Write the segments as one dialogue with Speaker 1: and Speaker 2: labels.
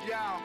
Speaker 1: Yeah.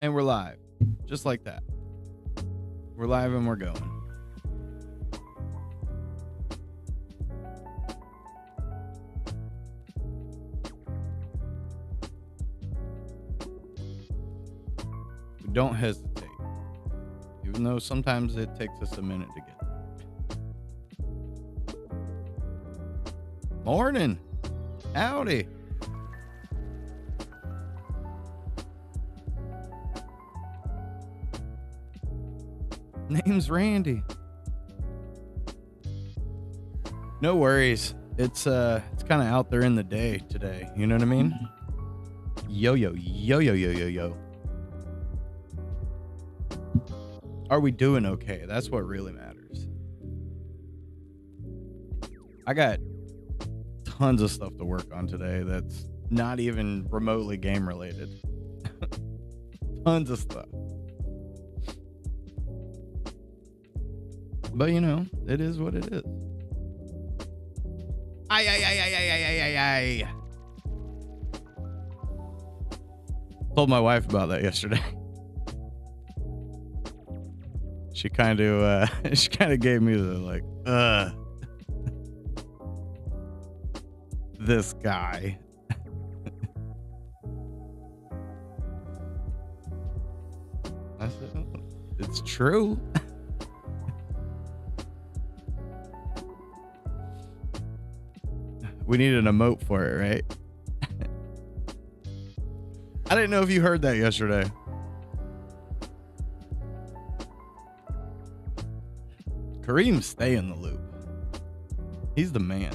Speaker 1: And we're live. Just like that. We're live and we're going. We don't hesitate. Even though sometimes it takes us a minute to get there. Morning. Howdy. Name's Randy. No worries. It's kind of out there in the day today. You know what I mean? Yo. Are we doing okay? That's what really matters. I got tons of stuff to work on today that's not even remotely game related. Tons of stuff. But you know, it is what it is. Ay. Told my wife about that yesterday. She kind of gave me the like, this guy. I said, it's true. We need an emote for it, right? I didn't know if you heard that yesterday. Kareem, stay in the loop. He's the man.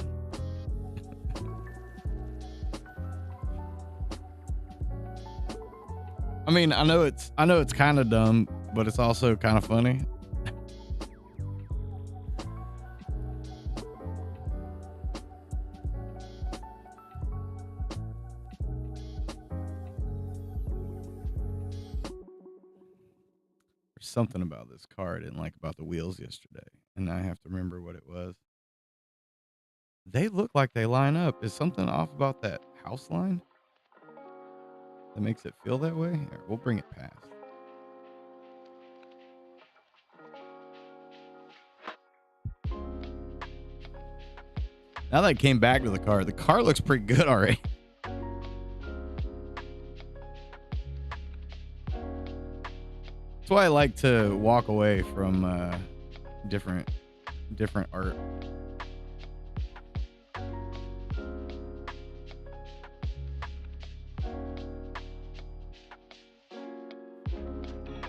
Speaker 1: I mean, I know it's kind of dumb, but it's also kind of funny. Something about this car I didn't like about the wheels yesterday, and I have to remember what it was. They look like they line up. Is something off about that house line that makes it feel that way? Here, we'll bring it past. Now that I came back to the car looks pretty good already. That's why I like to walk away from different art.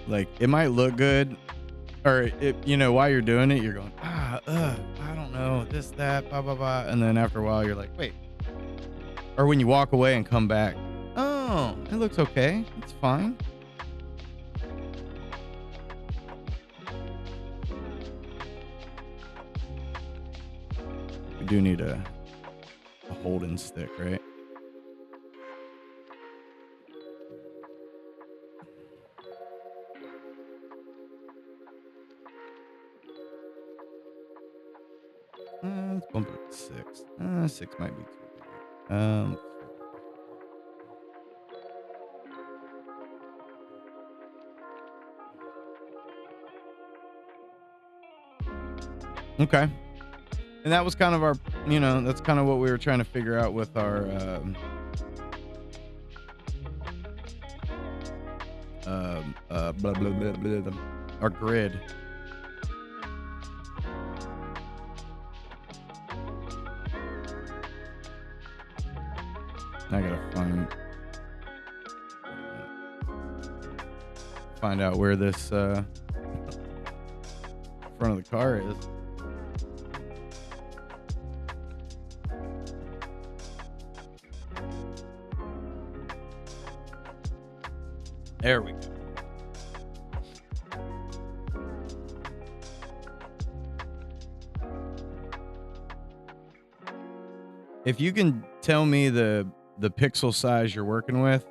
Speaker 1: Like, it might look good, or while you're doing it, you're going, I don't know, this, that, blah, blah, blah. And then after a while, you're like, wait. Or when you walk away and come back, oh, it looks okay. It's fine. We do need a holding stick, right? Let's bump it to 6. 6 might be too big. Okay. And that was kind of our, that's kind of what we were trying to figure out with our, blah, blah, blah, blah, blah, our grid. I gotta find out where this front of the car is. There we go. If you can tell me the pixel size you're working with,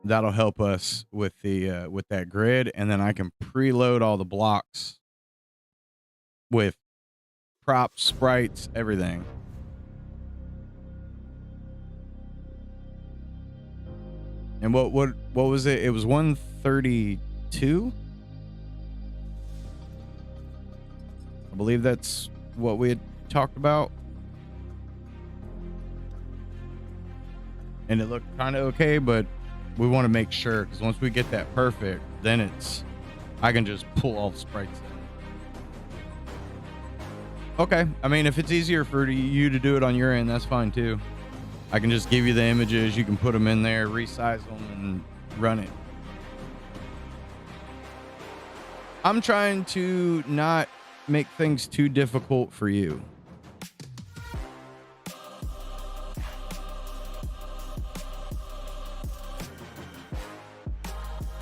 Speaker 1: that'll help us with the with that grid, and then I can preload all the blocks with props, sprites, everything. And what was it? It was 132. I believe that's what we had talked about. And it looked kind of okay, but we want to make sure, because once we get that perfect, then I can just pull all the sprites in. Okay. I mean, if it's easier for you to do it on your end, that's fine too. I can just give you the images. You can put them in there, resize them, and run it. I'm trying to not make things too difficult for you.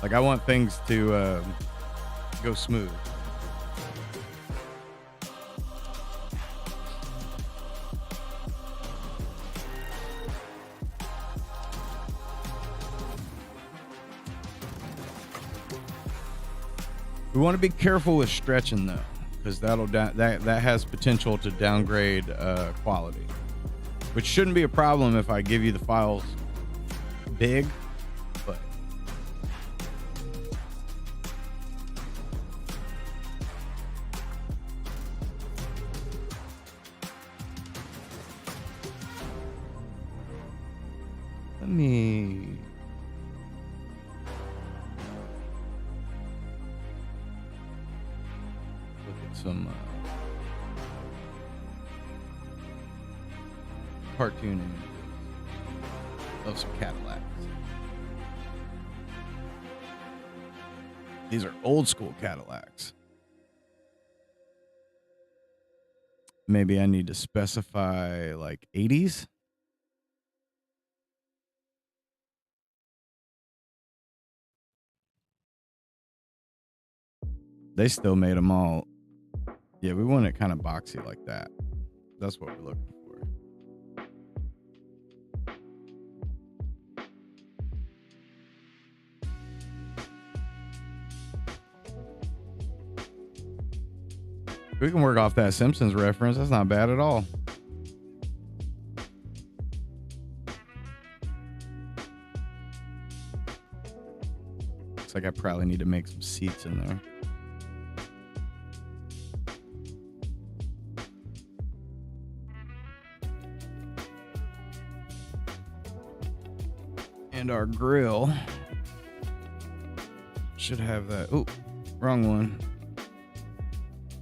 Speaker 1: Like, I want things to go smooth. We want to be careful with stretching though, because that has potential to downgrade quality, which shouldn't be a problem if I give you the files big. But let me some cartoon images of some Cadillacs. These are old school Cadillacs. Maybe I need to specify like 80s. They still made them all. Yeah, we want it kind of boxy like that. That's what we're looking for. We can work off that Simpsons reference. That's not bad at all. Looks like I probably need to make some seats in there. And our grill should have that. Oh, wrong one.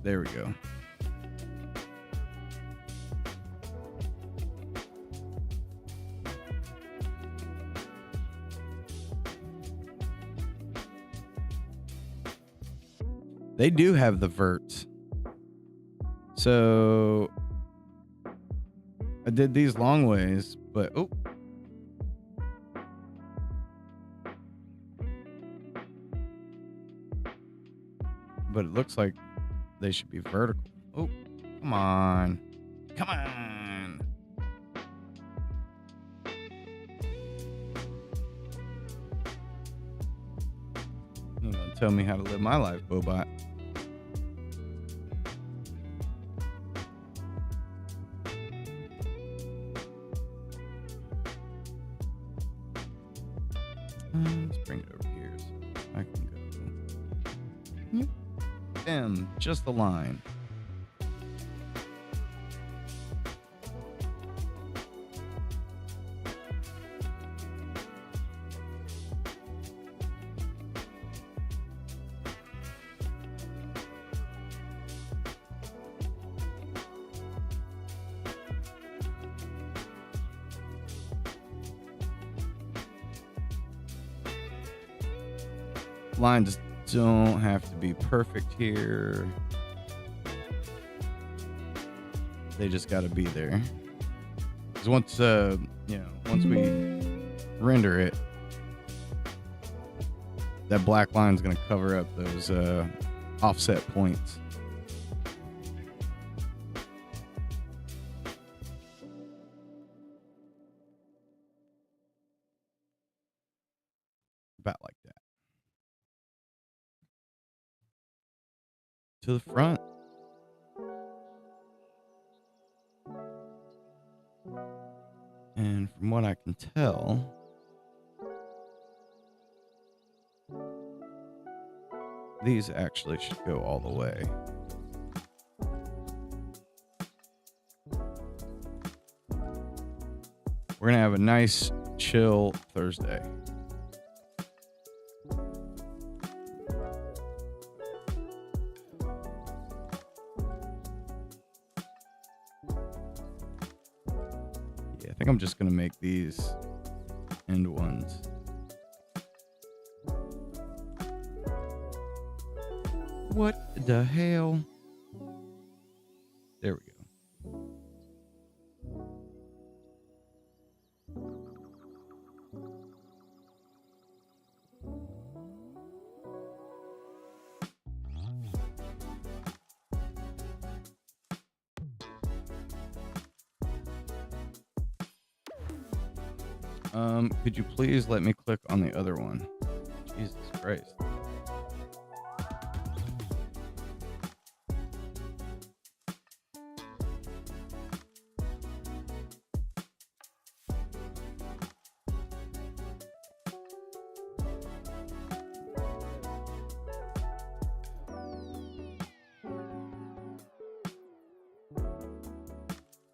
Speaker 1: There we go. They do have the verts. So I did these long ways, but but it looks like they should be vertical. Oh, come on. Come on. You know, tell me how to live my life, Bobot. Let's bring it over here so I can go. Yep. Bam, just the line. Lines don't have to be perfect here. They just got to be there. Because once, once we render it, that black line is going to cover up those offset points. About like that. To the front. And from what I can tell, these actually should go all the way. We're going to have a nice, chill Thursday. I think I'm just going to make these end ones. What the hell? There we go. Could you please let me click on the other one? Jesus Christ.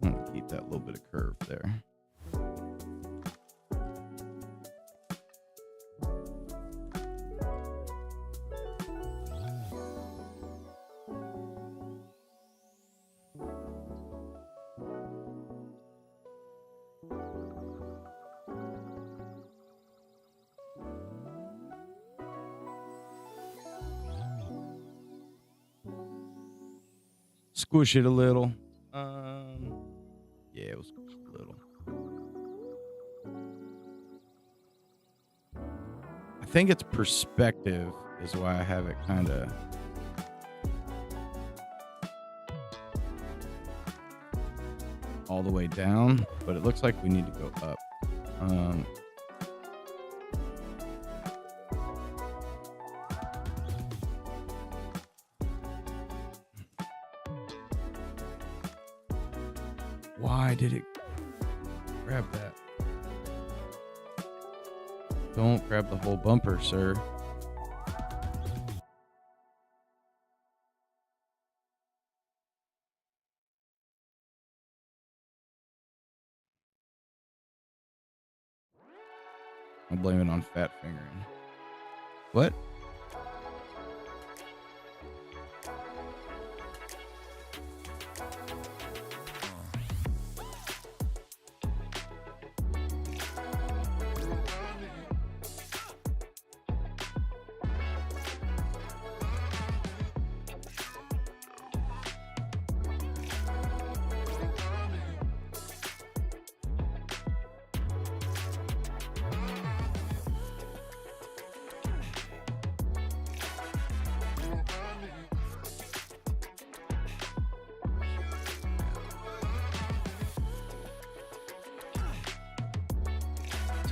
Speaker 1: I'm gonna keep that little bit of curve there. Squish it a little. Yeah, we'll squish it a little. I think it's perspective is why I have it kind of all the way down, but it looks like we need to go up. Why did it grab that? Don't grab the whole bumper, sir. I'll blame it on fat fingering. What?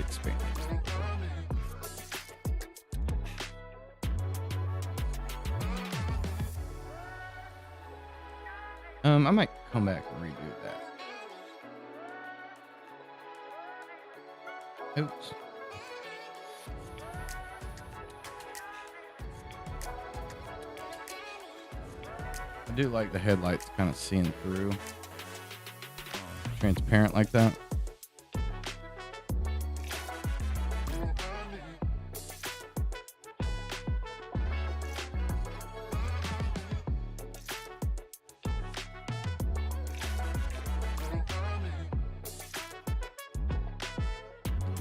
Speaker 1: expand this a little bit. I might come back and redo that. Oops. I do like the headlights kind of seeing through. Transparent like that.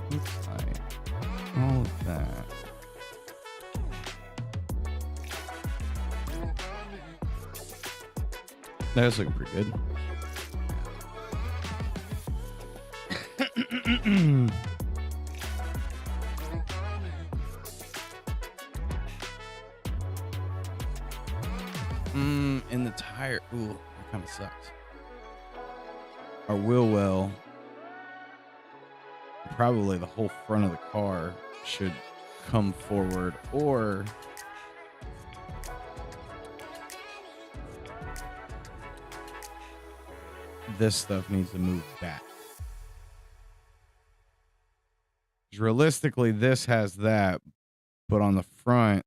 Speaker 1: Looks like all of that. That's looking pretty good. In the tire. Ooh, that kind of sucks. Our wheel well, probably the whole front of the car should come forward, or this stuff needs to move back. Realistically, this has that, but on the front,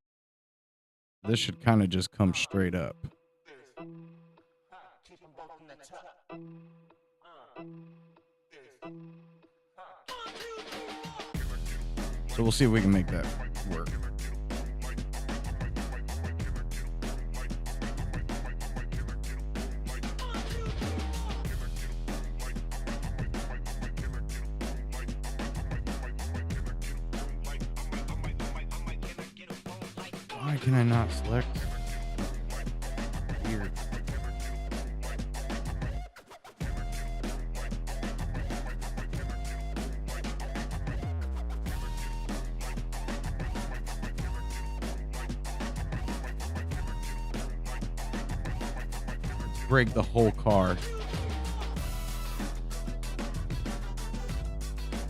Speaker 1: this should kind of just come straight up. So we'll see if we can make that work. Why can I not select? Weird. Let's break the whole car.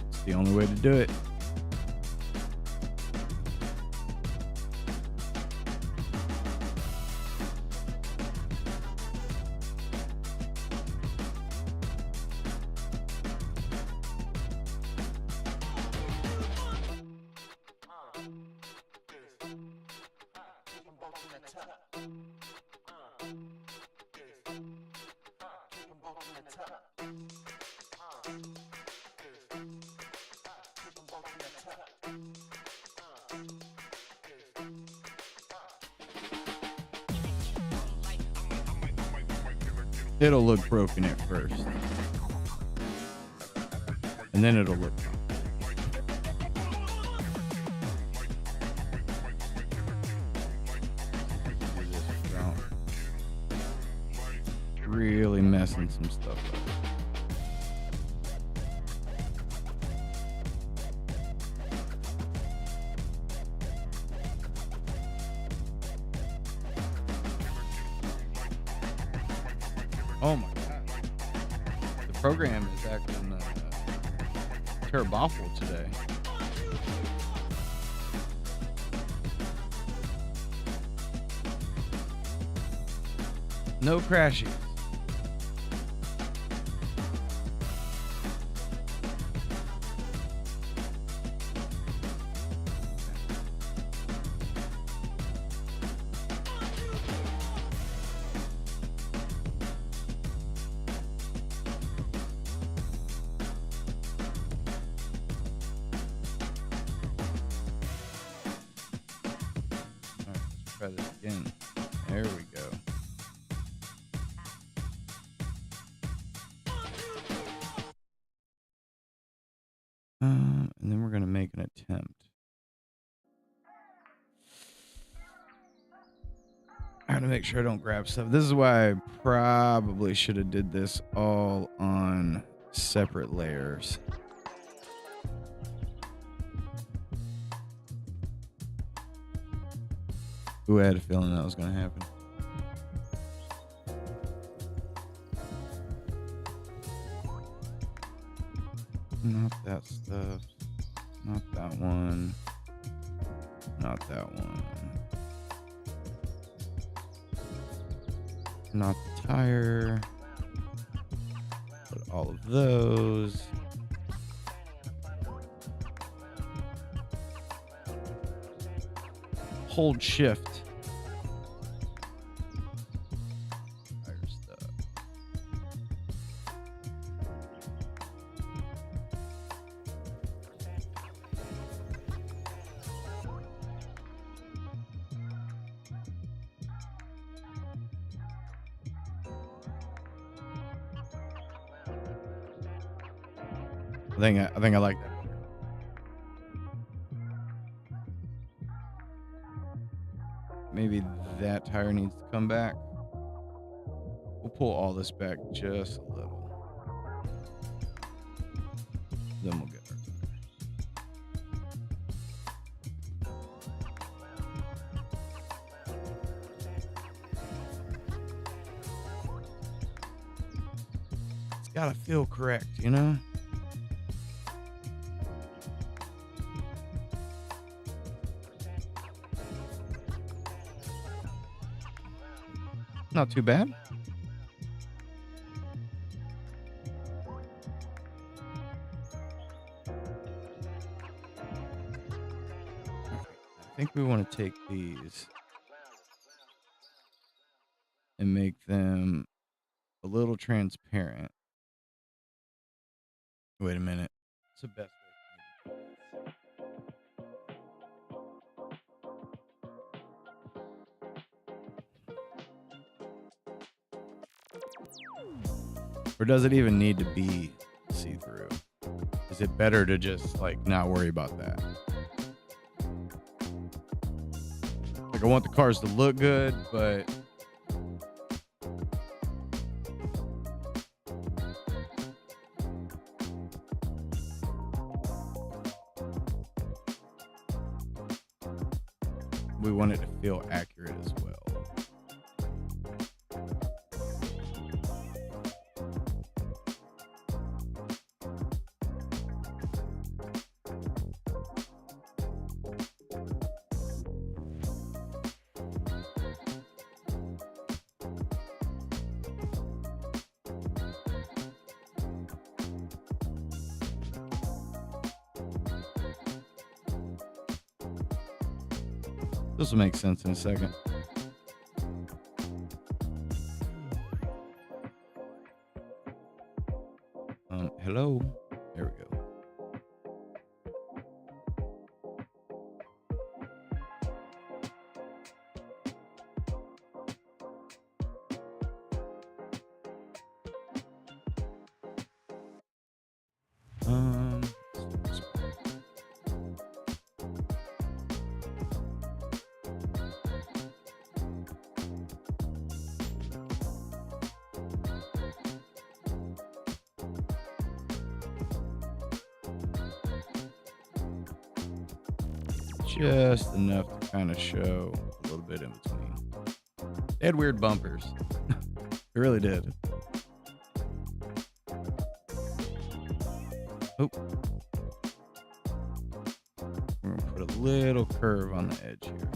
Speaker 1: It's the only way to do it. It'll look broken at first, and then it'll look fine. Really messing some stuff up. Oh my god. The program is acting terrible today. No crashes. Try this again. There we go. And then we're going to make an attempt. I got to make sure I don't grab stuff. This is why I probably should have did this all on separate layers. Ooh, I had a feeling that was going to happen. Not that stuff. Not that one. Not that one. Not the tire. Put all of those. Hold shift. Tire stuff. I think I like that better. Maybe that tire needs to come back. We'll pull all this back just a little. Then we'll get our tire. It's gotta feel correct, you know? Not too bad. I think we want to take these and make them a little transparent. Wait a minute. What's the best way or does it even need to be see-through? Is it better to just like not worry about that? Like I want the cars to look good, but we want it to feel accurate as well. This will make sense in a second. Hello. There we go. Just enough to kind of show a little bit in between. They had weird bumpers. They really did. Oh. We're going to put a little curve on the edge here.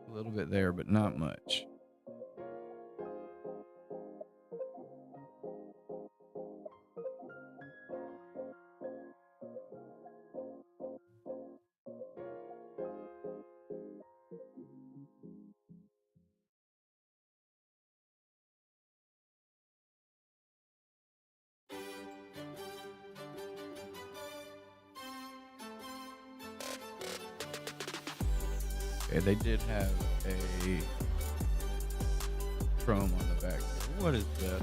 Speaker 1: A little bit there, but not much. Okay, they did have a chrome on the back. What is that?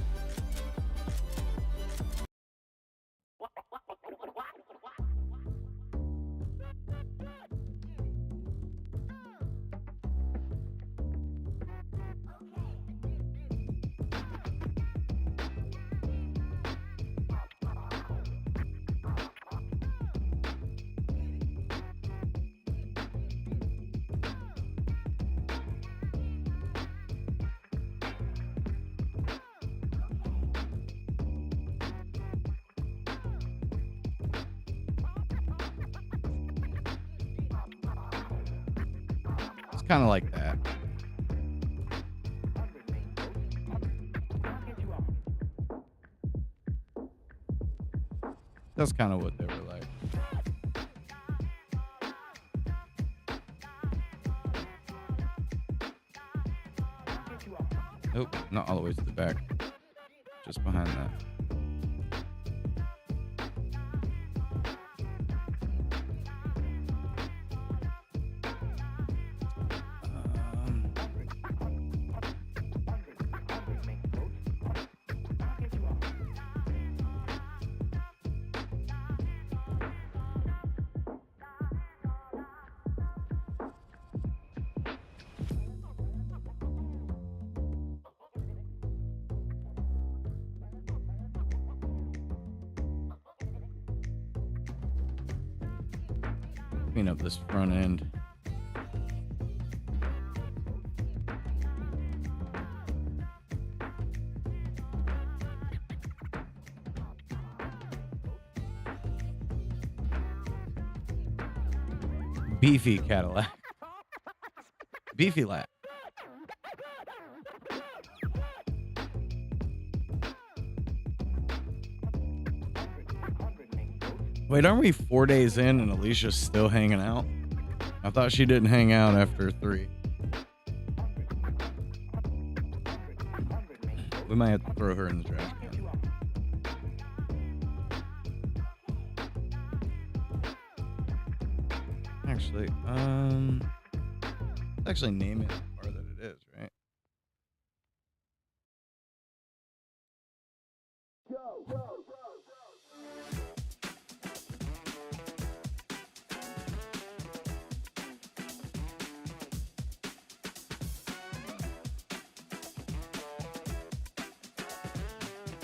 Speaker 1: kind of like that. That's kind of what they were like. Nope, not all the way to the back. Just behind that. Clean up this front end. Beefy Cadillac. Beefy lap. Wait, aren't we 4 days in and Alicia's still hanging out? I thought she didn't hang out after 3. We might have to throw her in the trash can. Actually, let's actually name it the car that it is, right?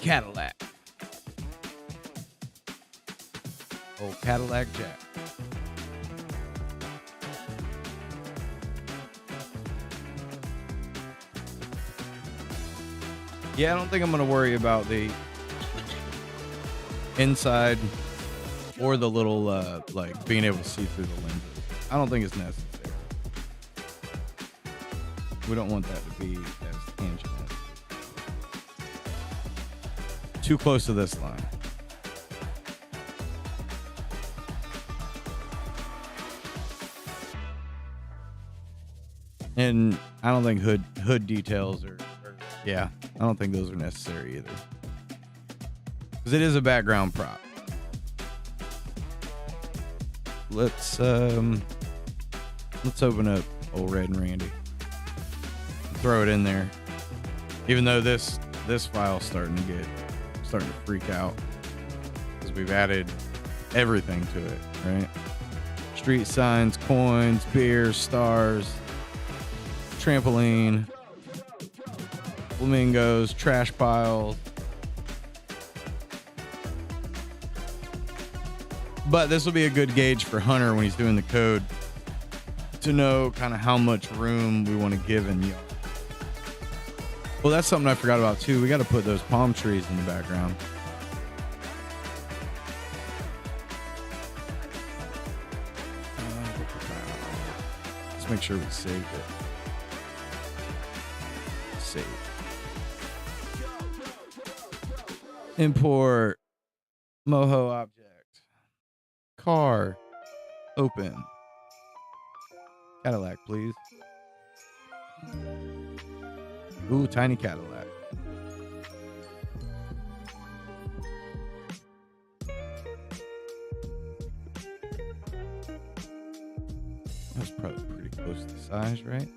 Speaker 1: Cadillac. Old Cadillac Jack. Yeah, I don't think I'm going to worry about the inside or the little, like, being able to see through the lenses. I don't think it's necessary. We don't want that to be as tangent. Too close to this line. And I don't think hood details are yeah, I don't think those are necessary either. Because it is a background prop. Let's open up old Red and Randy. Throw it in there. Even though this file's starting to freak out. Because we've added everything to it, right? Street signs, coins, beers, stars, trampoline, flamingos, trash piles. But this will be a good gauge for Hunter when he's doing the code to know kind of how much room we want to give in yard. Well, that's something I forgot about too. We got to put those palm trees in the background. Let's make sure we saved it. Save. Import Moho object. Car. Open. Cadillac, please. Ooh, tiny Cadillac. That's probably pretty close to size, right?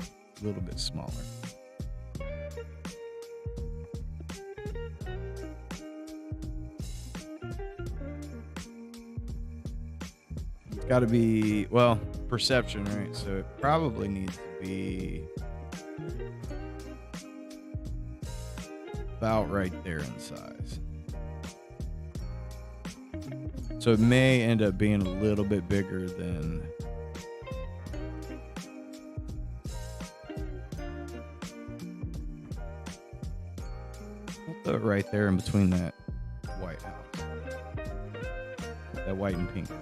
Speaker 1: A little bit smaller. It's got to be, well, perception, right? So it probably needs to be about right there in size. So it may end up being a little bit bigger than I'll put it right there in between that white house. That white and pink house.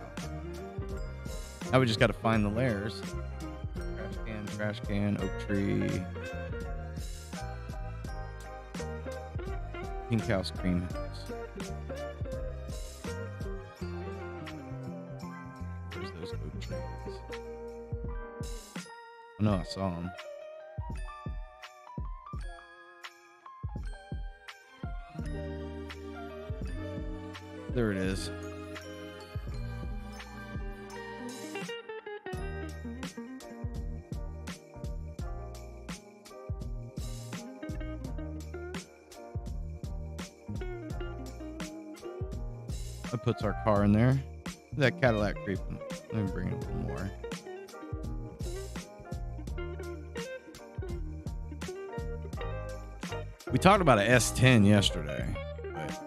Speaker 1: Now we just got to find the layers. Trash can, oak tree. Pink house, cream house. Where's those oak trees? Oh no, I saw them. There it is. That puts our car in there. That Cadillac creeping. Let me bring it a little more. We talked about an S10 yesterday, but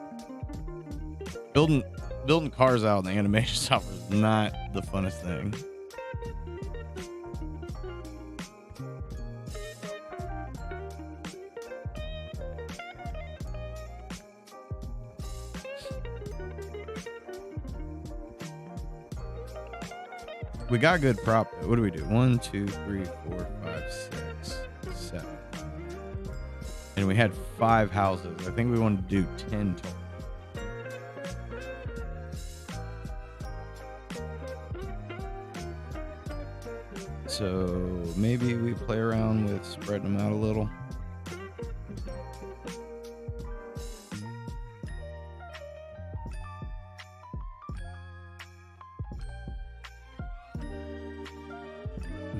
Speaker 1: building cars out in the animation shop is not the funnest thing. We got good prop. What do we do? 1, 2, 3, 4, 5, 6, 7. And we had 5 houses. I think we wanted to do 10 total. So maybe we play around with spreading them out a little.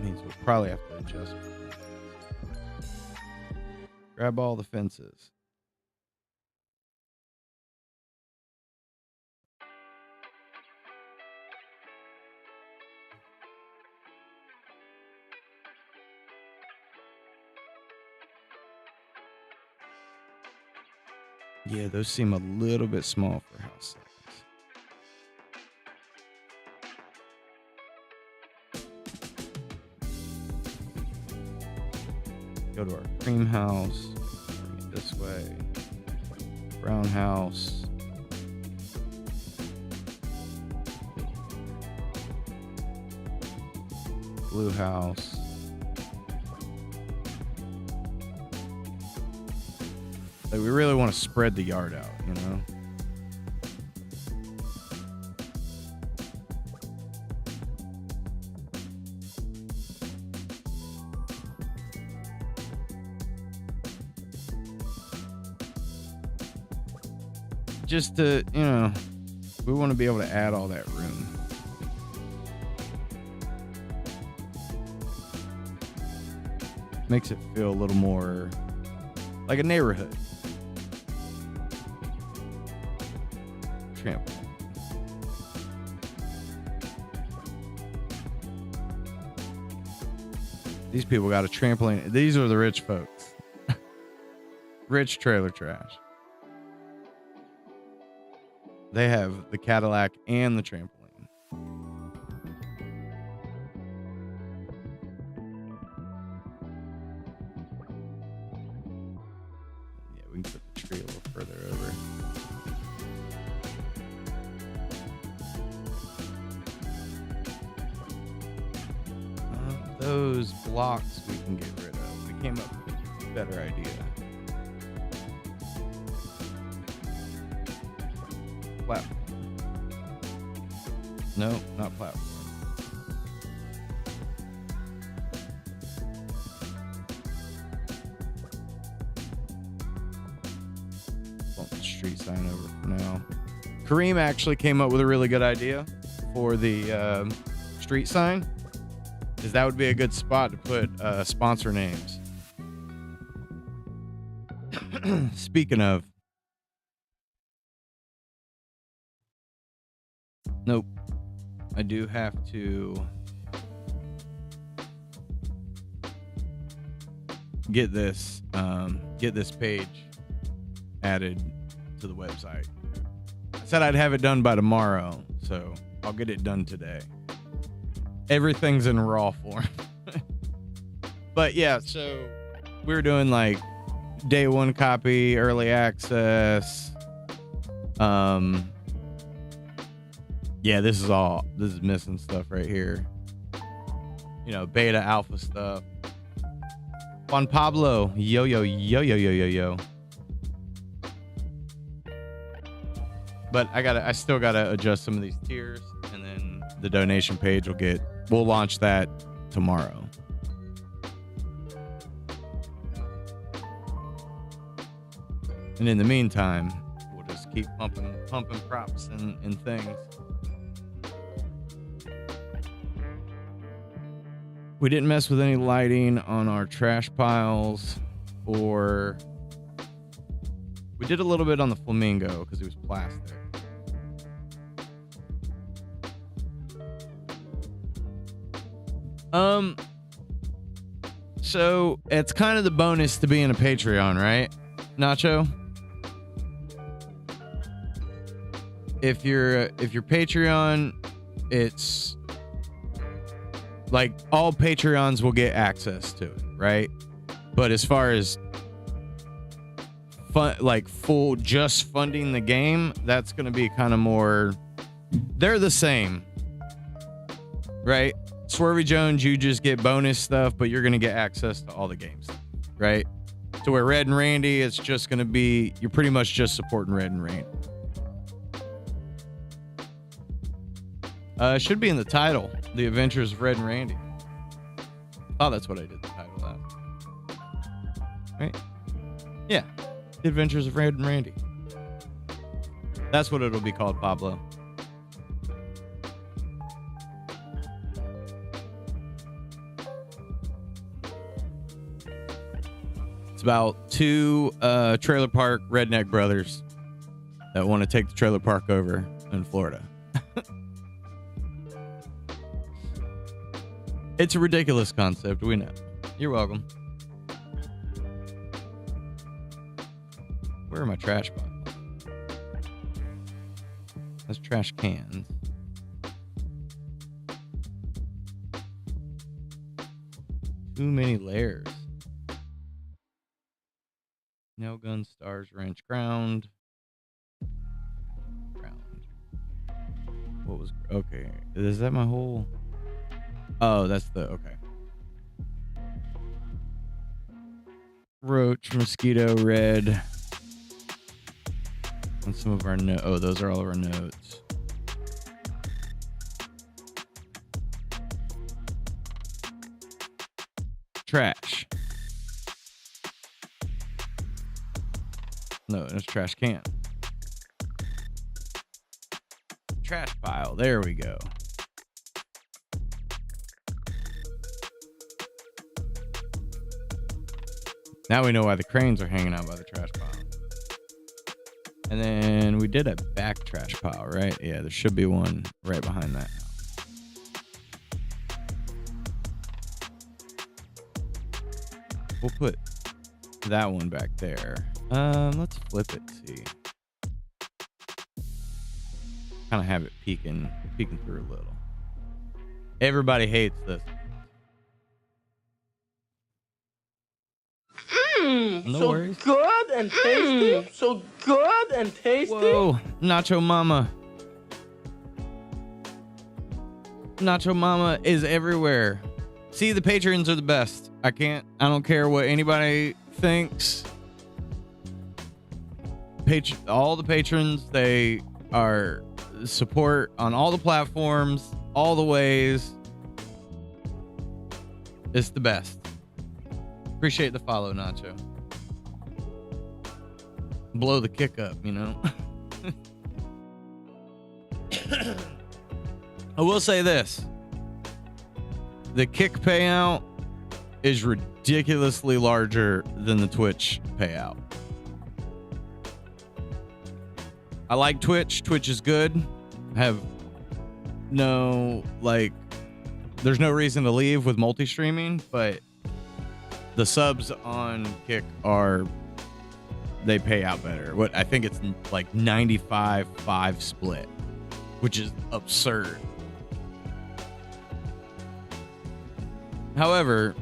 Speaker 1: Means we'll probably have to adjust. Grab all the fences. Yeah, those seem a little bit small for house size. Go to our cream house, bring it this way, brown house, blue house, like we really want to spread the yard out, you know? Just to, you know, we want to be able to add all that room. Makes it feel a little more like a neighborhood. Trampoline. These people got a trampoline. These are the rich folks. Rich trailer trash. They have the Cadillac and the trampoline. Yeah, we can put the tree a little further over. Those blocks we can get rid of. We came up with a better idea. Platform. No, not platform. Bump the street sign over for now. Kareem actually came up with a really good idea for the street sign. Is that would be a good spot to put sponsor names. Speaking of. Nope. I do have to get this page added to the website. I said I'd have it done by tomorrow, so I'll get it done today. Everything's in raw form. But yeah, so we were doing like day one copy, early access. Yeah, this is missing stuff right here. beta alpha stuff. Juan Pablo, yo yo yo yo yo yo yo. But I still gotta adjust some of these tiers, and then the donation page we'll launch that tomorrow. And in the meantime, we'll just keep pumping props and things. We didn't mess with any lighting on our trash piles, or we did a little bit on the flamingo because it was plastic. So it's kind of the bonus to being a Patreon, right, Nacho? If you're Patreon, it's like all Patreons will get access to it, right? But as far as full just funding the game, that's going to be kind of more, they're the same, right? Swervy Jones, you just get bonus stuff, but you're going to get access to all the games, right? So where Red and Randy, it's just going to be, you're pretty much just supporting Red and Randy. Should be in the title, The Adventures of Red and Randy. Oh, that's what I did the title that. Right? Yeah. The Adventures of Red and Randy. That's what it'll be called, Pablo. It's about two trailer park redneck brothers that want to take the trailer park over in Florida. It's a ridiculous concept, we know. You're welcome. Where are my trash bottles? That's trash cans. Too many layers. Nail gun, stars, wrench, ground. What was, okay. Is that my whole? Oh, that's the, okay. Roach, mosquito, red. And some of our oh, those are all of our notes. Trash. No, it's trash can. Trash pile. There we go. Now we know why the cranes are hanging out by the trash pile. And then we did a back trash pile, right? Yeah, there should be one right behind that. We'll put that one back there. Let's flip it, see. Kind of have it peeking through a little. Everybody hates this. No
Speaker 2: so
Speaker 1: worries.
Speaker 2: Good and tasty. So good and tasty.
Speaker 1: Whoa, Nacho Mama. Nacho Mama is everywhere. See, the patrons are the best. I don't care what anybody thinks. All the patrons, they are support on all the platforms, all the ways. It's the best. Appreciate the follow, Nacho. Blow the kick up, you know. I will say this. The kick payout is ridiculously larger than the Twitch payout. I like Twitch. Twitch is good. Have no, there's no reason to leave with multi-streaming, but the subs on Kick they pay out better. What I think it's like 95-5 split, which is absurd. However,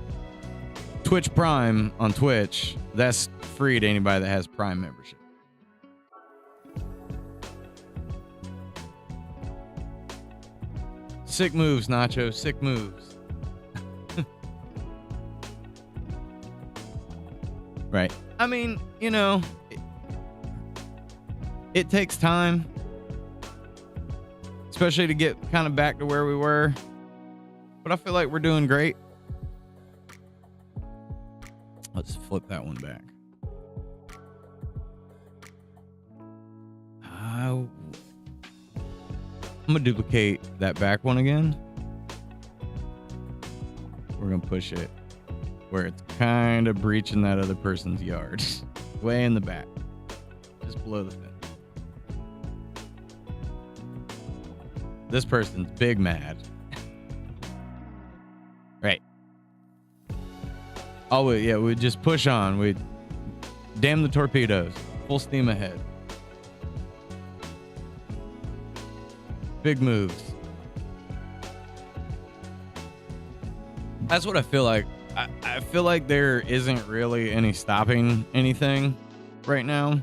Speaker 1: Twitch Prime on Twitch, that's free to anybody that has Prime membership. Sick moves, Nacho. Sick moves. Right. I mean, it takes time, especially to get kind of back to where we were. But I feel like we're doing great. Let's flip that one back. I'm going to duplicate that back one again. We're going to push it where it's kind of breaching that other person's yard. Way in the back. Just below the fence. This person's big mad. Right. Oh, we just push on. We damn the torpedoes. Full steam ahead. Big moves. That's what I feel like. I feel like there isn't really any stopping anything right now.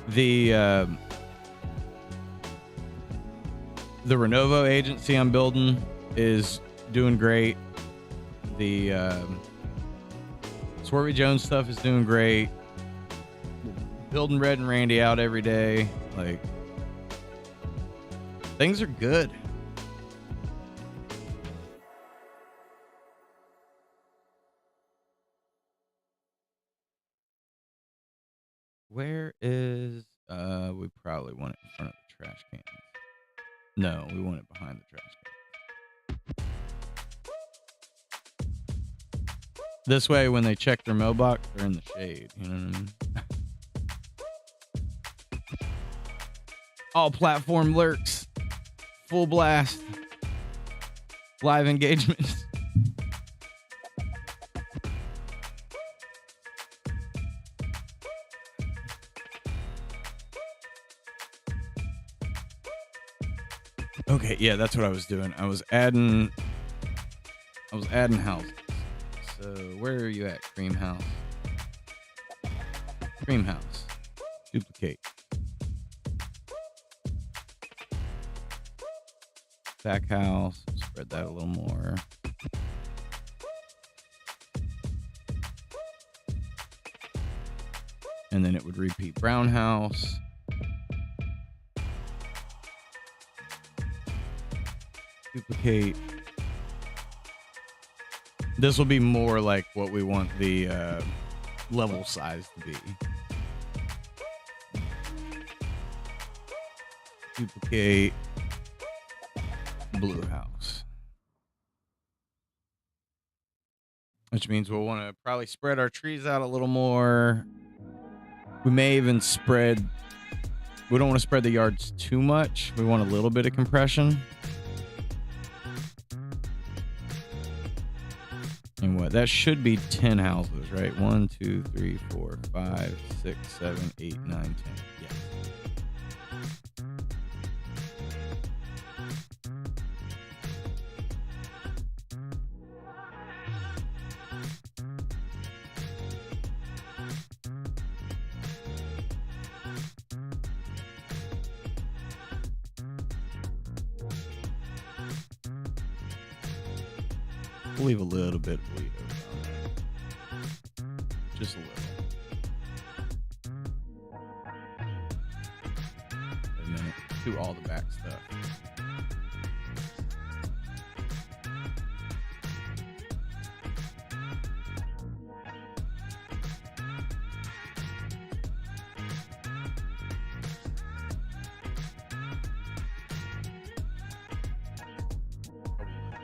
Speaker 1: The Renovo agency I'm building is doing great. The Swervy Jones stuff is doing great. Building Red and Randy out every day. Like, things are good. Where is we probably want it in front of the trash cans. No, we want it behind the trash can. This way, when they check their mailbox, they're in the shade. You know what I mean? All platform lurks. Full blast. Live engagements. Okay, yeah, that's what I was doing. I was adding houses. So where are you at, Cream House? Cream House. Duplicate. Back house. Spread that a little more. And then it would repeat brown house. Duplicate. This will be more like what we want the level size to be. Duplicate. Blue house. Which means we'll want to probably spread our trees out a little more. We may even spread. We don't want to spread the yards too much. We want a little bit of compression. And what? That should be 10 houses, right? 1, 2, 3, 4, 5, 6, 7, 8, 9, 10. Yeah. We'll leave a little bit of bleed over on there. Just a little. And then do all the back stuff.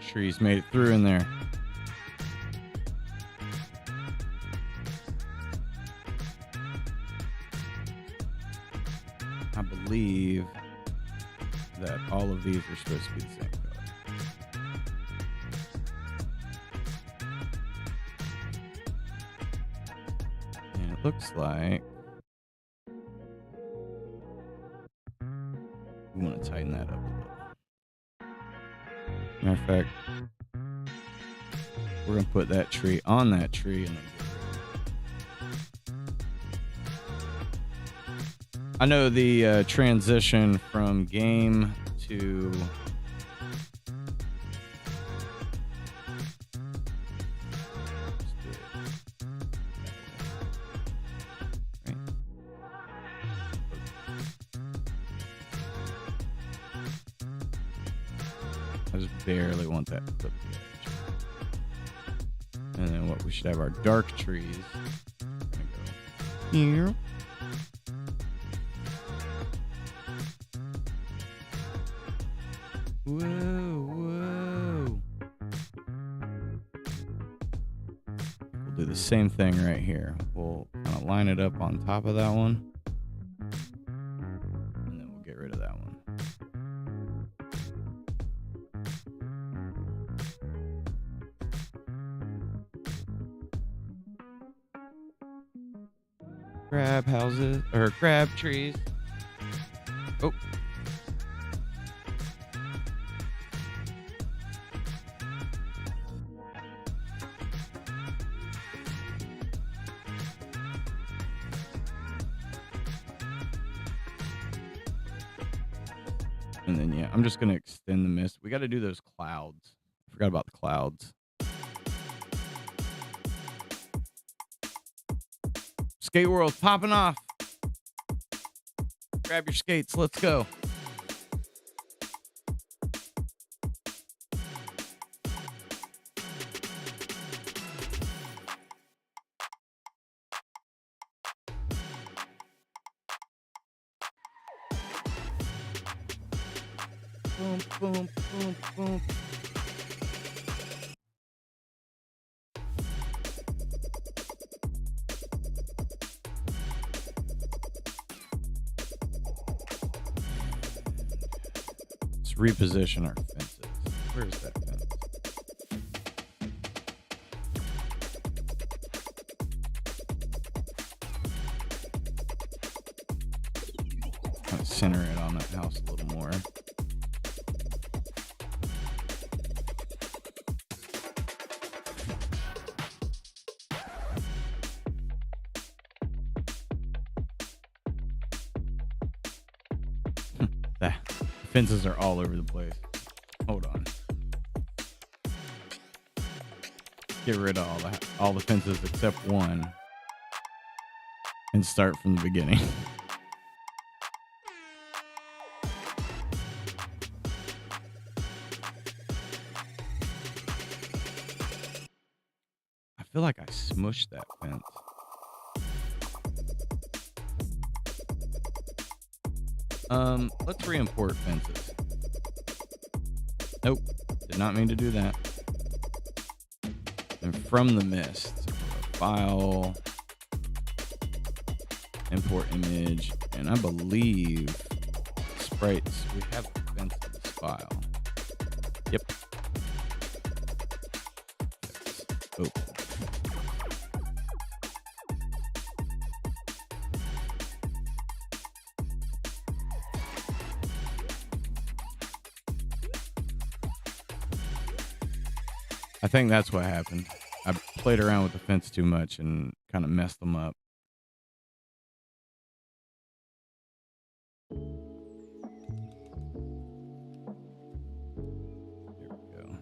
Speaker 1: Trees made it through in there. I believe that all of these are supposed to be the same color. And it looks like we want to tighten that up a little. Matter of fact, we're going to put that tree on that tree and then I know the transition from game to I just barely want that to clip the edge. And then what we should have our dark trees. Go here. Whoa. We'll do the same thing right here. We'll kind of line it up on top of that one. And then we'll get rid of that one. Crab houses or crab trees. Oh. And then, yeah, I'm just going to extend the mist. We got to do those clouds. I forgot about the clouds. Skate World popping off. Grab your skates. Let's go. Boom, boom, boom, boom. Let's reposition our fences. Where's that fence? Kind of center it on that house a little more. The fences are all over the place. Hold on. Get rid of all the fences except one and start from the beginning. I feel like I smushed that fence. Let's re-import fences. Nope, did not mean to do that. And from the mist, file, import image, and I believe sprites. We have the fences file. Yep. Let's open. I think that's what happened. I played around with the fence too much and kind of messed them up. There we go.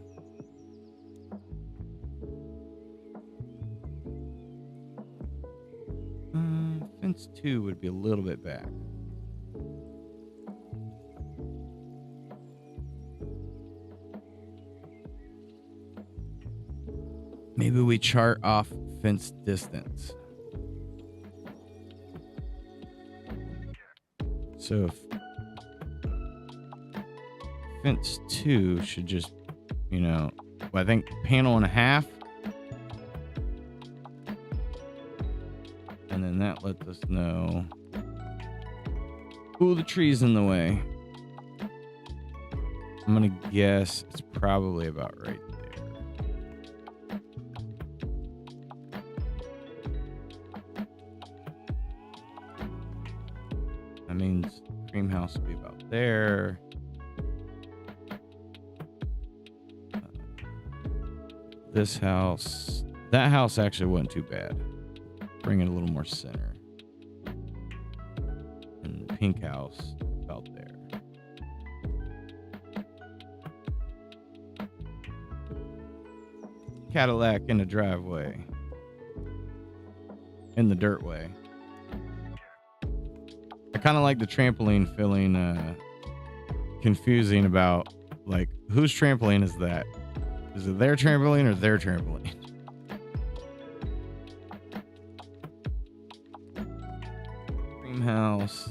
Speaker 1: Fence 2 would be a little bit back. Maybe we chart off fence distance. So if fence 2 should just, I think panel and a half. And then that lets us know. Ooh, the tree's in the way. I'm going to guess it's probably about right there. That means cream house will be about there. This house, that house actually wasn't too bad. Bring it a little more center. And the pink house about there. Cadillac in the driveway. In the dirt way. I kind of like the trampoline feeling confusing about Like, whose trampoline is that? Is it their trampoline or their trampoline? Cream house.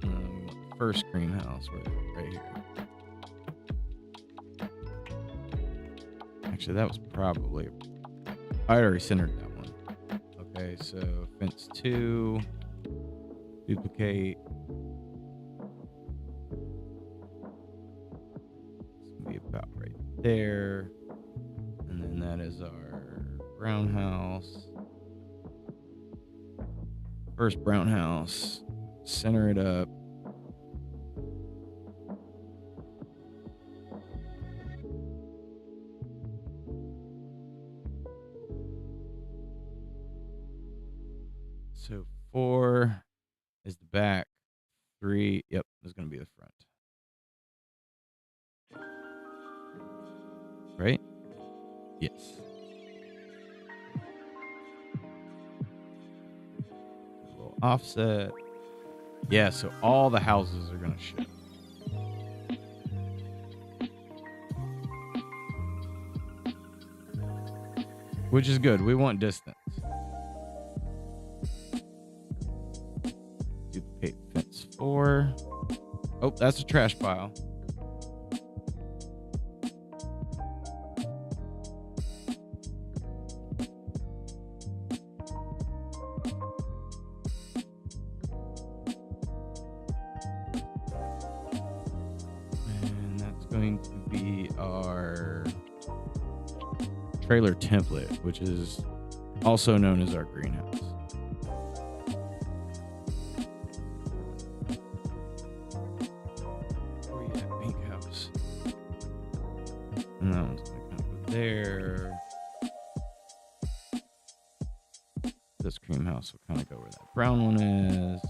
Speaker 1: We want the first cream house. Where is it? Right here. Actually, that was probably... I already centered that one. Okay, so fence 2. Duplicate. It's going to be about right there. And then that is our brown house. First brown house. Center it up. So 4 is the back. 3, yep, is going to be the front. Right? Yes. A little offset. Yeah, so all the houses are going to show. Which is good. We want distance. Duplicate fence 4. Oh, that's a trash pile. And that's going to be our trailer template, which is also known as our greenhouse. Oh yeah, pink house. And that one's gonna kind of go there. This cream house will kind of go where that brown one is.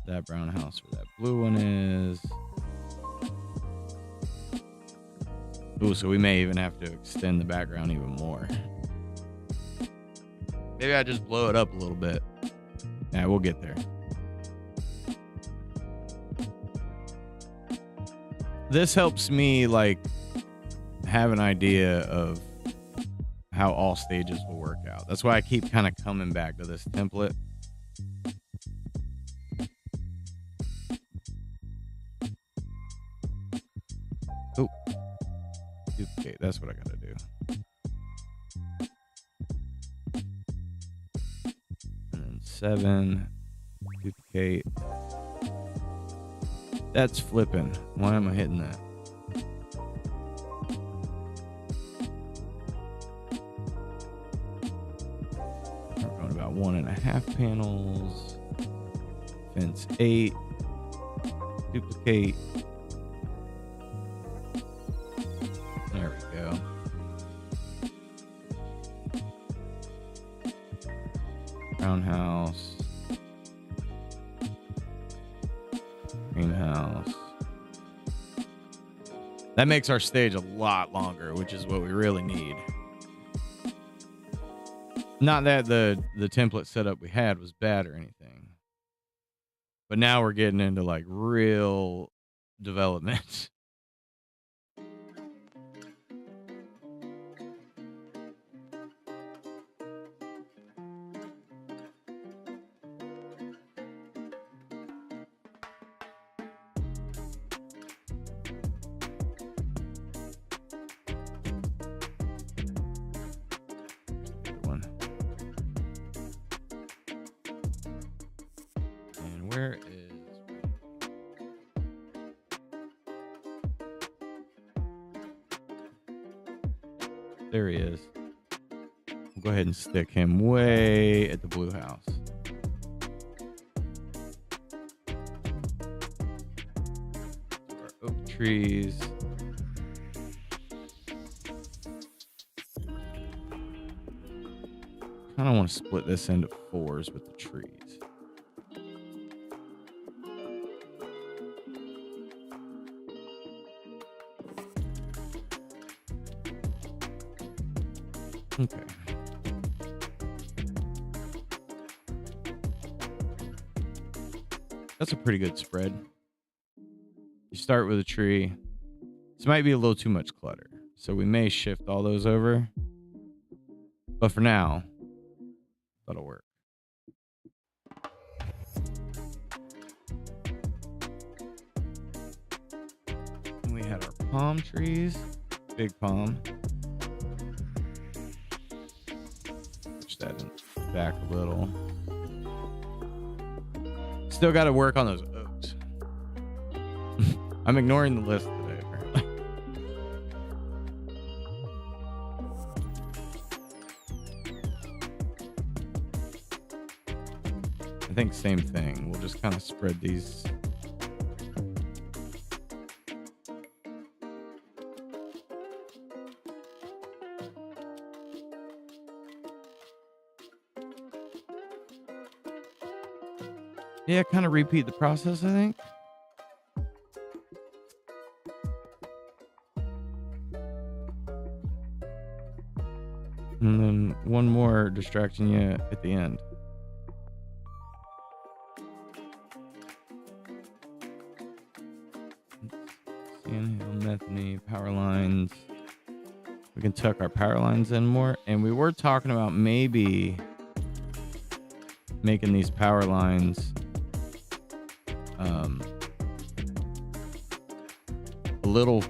Speaker 1: That brown house where that blue one is. Ooh, so we may even have to extend the background even more. Maybe I just blow it up a little bit. Yeah, we'll get there. This helps me like have an idea of how all stages will work out. That's why I keep kind of coming back to this template. Oh. Duplicate, that's what I gotta do. And then 7, duplicate. That's flipping. Why am I hitting that? We're going about 1.5 panels. Fence 8, duplicate. There we go. Brown house. Green house. That makes our stage a lot longer, which is what we really need. Not that the template setup we had was bad or anything. But now we're getting into like real development. And where is... There he is. We'll go ahead and stick him way at the blue house. Our oak trees. Kind of want to split this into 4s with the trees. Okay. That's a pretty good spread. You start with a tree, This might be a little too much clutter. So we may shift all those over. But for now, that'll work. And we had our palm trees. Big palm. Push that in back a little. Still got to work on those oaks. I'm ignoring the list today, apparently. I think same thing. We'll just kind of spread these. Yeah, kind of repeat the process, I think. And then one more distraction at the end. Sandhill, Metheny, power lines. We can tuck our power lines in more. And we were talking about maybe making these power lines a little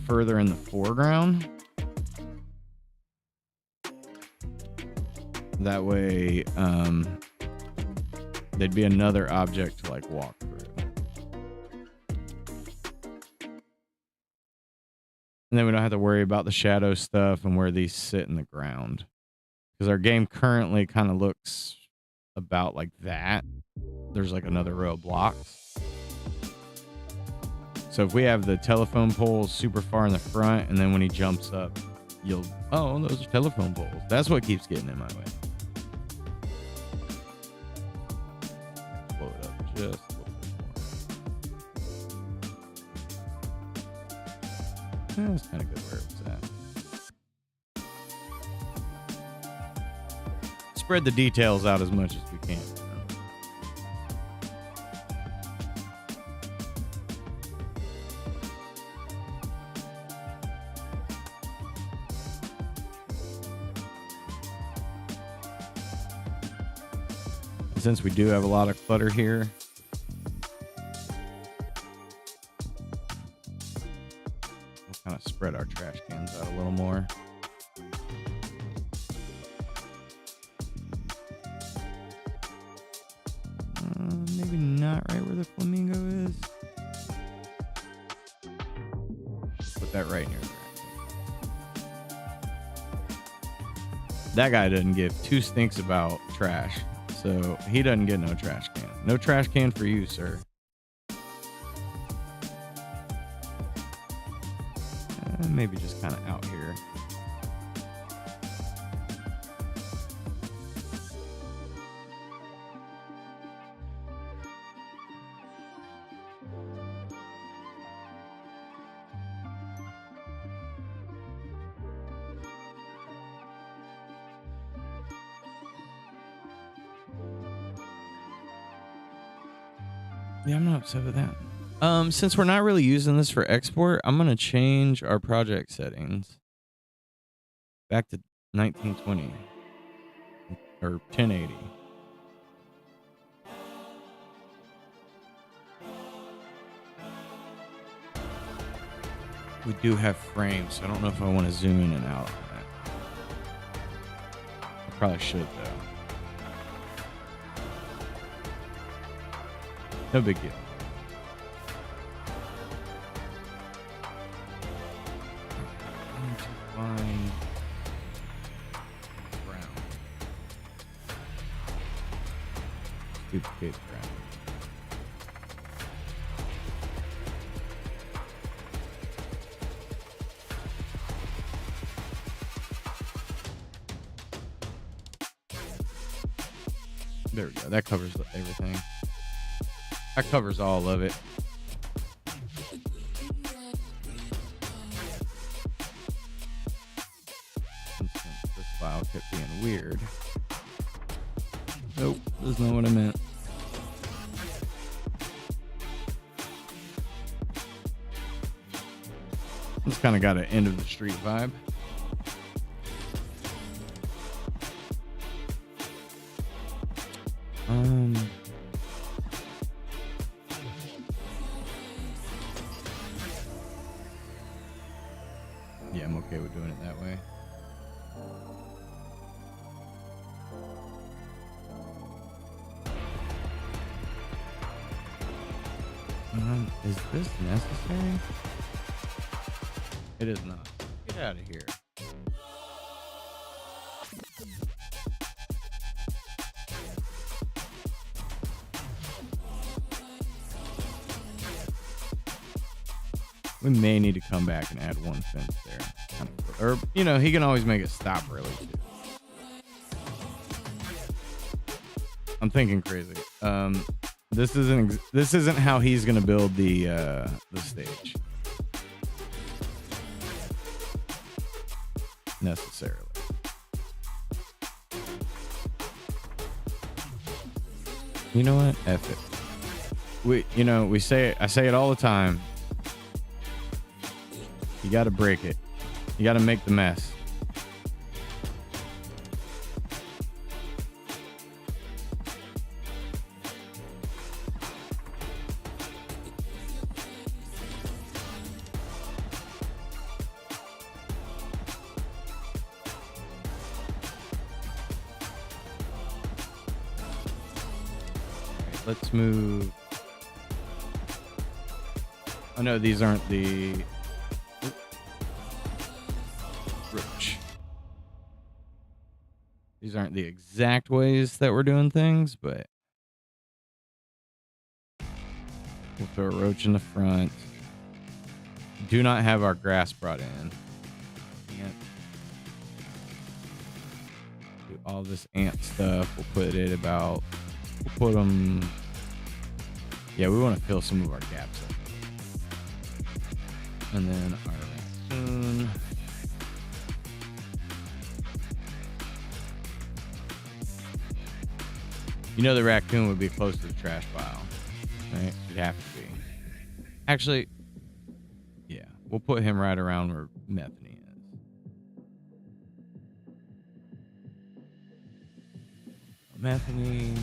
Speaker 1: further in the foreground. That way, there'd be another object to like walk through. And then we don't have to worry about the shadow stuff and where these sit in the ground. Because our game currently kind of looks about like that. There's like another row of blocks. So if we have the telephone poles super far in the front, and then when he jumps up, oh, those are telephone poles. That's what keeps getting in my way. Blow it up just a little bit more. That's kind of good where it was at. Spread the details out as much as we can. Since we do have a lot of clutter here, we'll kind of spread our trash cans out a little more. Maybe not right where the flamingo is. Put that right near there. That guy doesn't give two stinks about trash. So he doesn't get no trash can. No trash can for you, sir. Maybe just kind of out here. Yeah, I'm not upset with that. Since we're not really using this for export, I'm going to change our project settings back to 1920 or 1080. We do have frames, so I don't know if I want to zoom in and out on that. I probably should, though. No big deal. I need to find brown. Duplicate brown. There we go. That covers everything. That covers all of it. This file kept being weird. Nope, that's not what I meant. It's kind of got an end of the street vibe. Yeah, I'm okay with doing it that way. Is this necessary? It is not. Get out of here. We may need to come back and add one fence there. Or, you know, he can always make it stop early too. I'm thinking crazy. This isn't how he's gonna build the stage necessarily. You know what? F it. I say it all the time. You got to break it. You got to make the mess. Let's move. Oh no, these aren't the. These aren't the exact ways that we're doing things, but we'll throw a roach in the front. Do not have our grass brought in. Can't do all this ant stuff. We'll put it about. We'll put them. Yeah, we want to fill some of our gaps up. And then our raccoon. You know the raccoon would be close to the trash pile, right? It'd have to be. Actually, yeah, we'll put him right around where Methany is. Methany.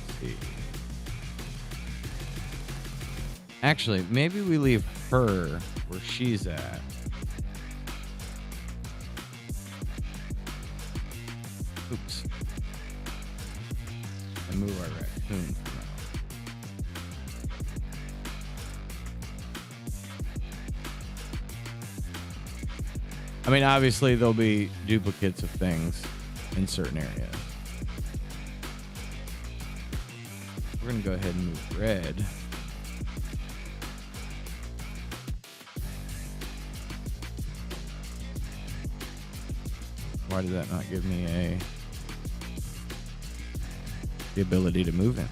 Speaker 1: Let's see. Actually, maybe we leave her where she's at. Oops. And move our raccoon from out. I mean, obviously, there'll be duplicates of things in certain areas. We're going to go ahead and move red. Why did that not give me the ability to move him?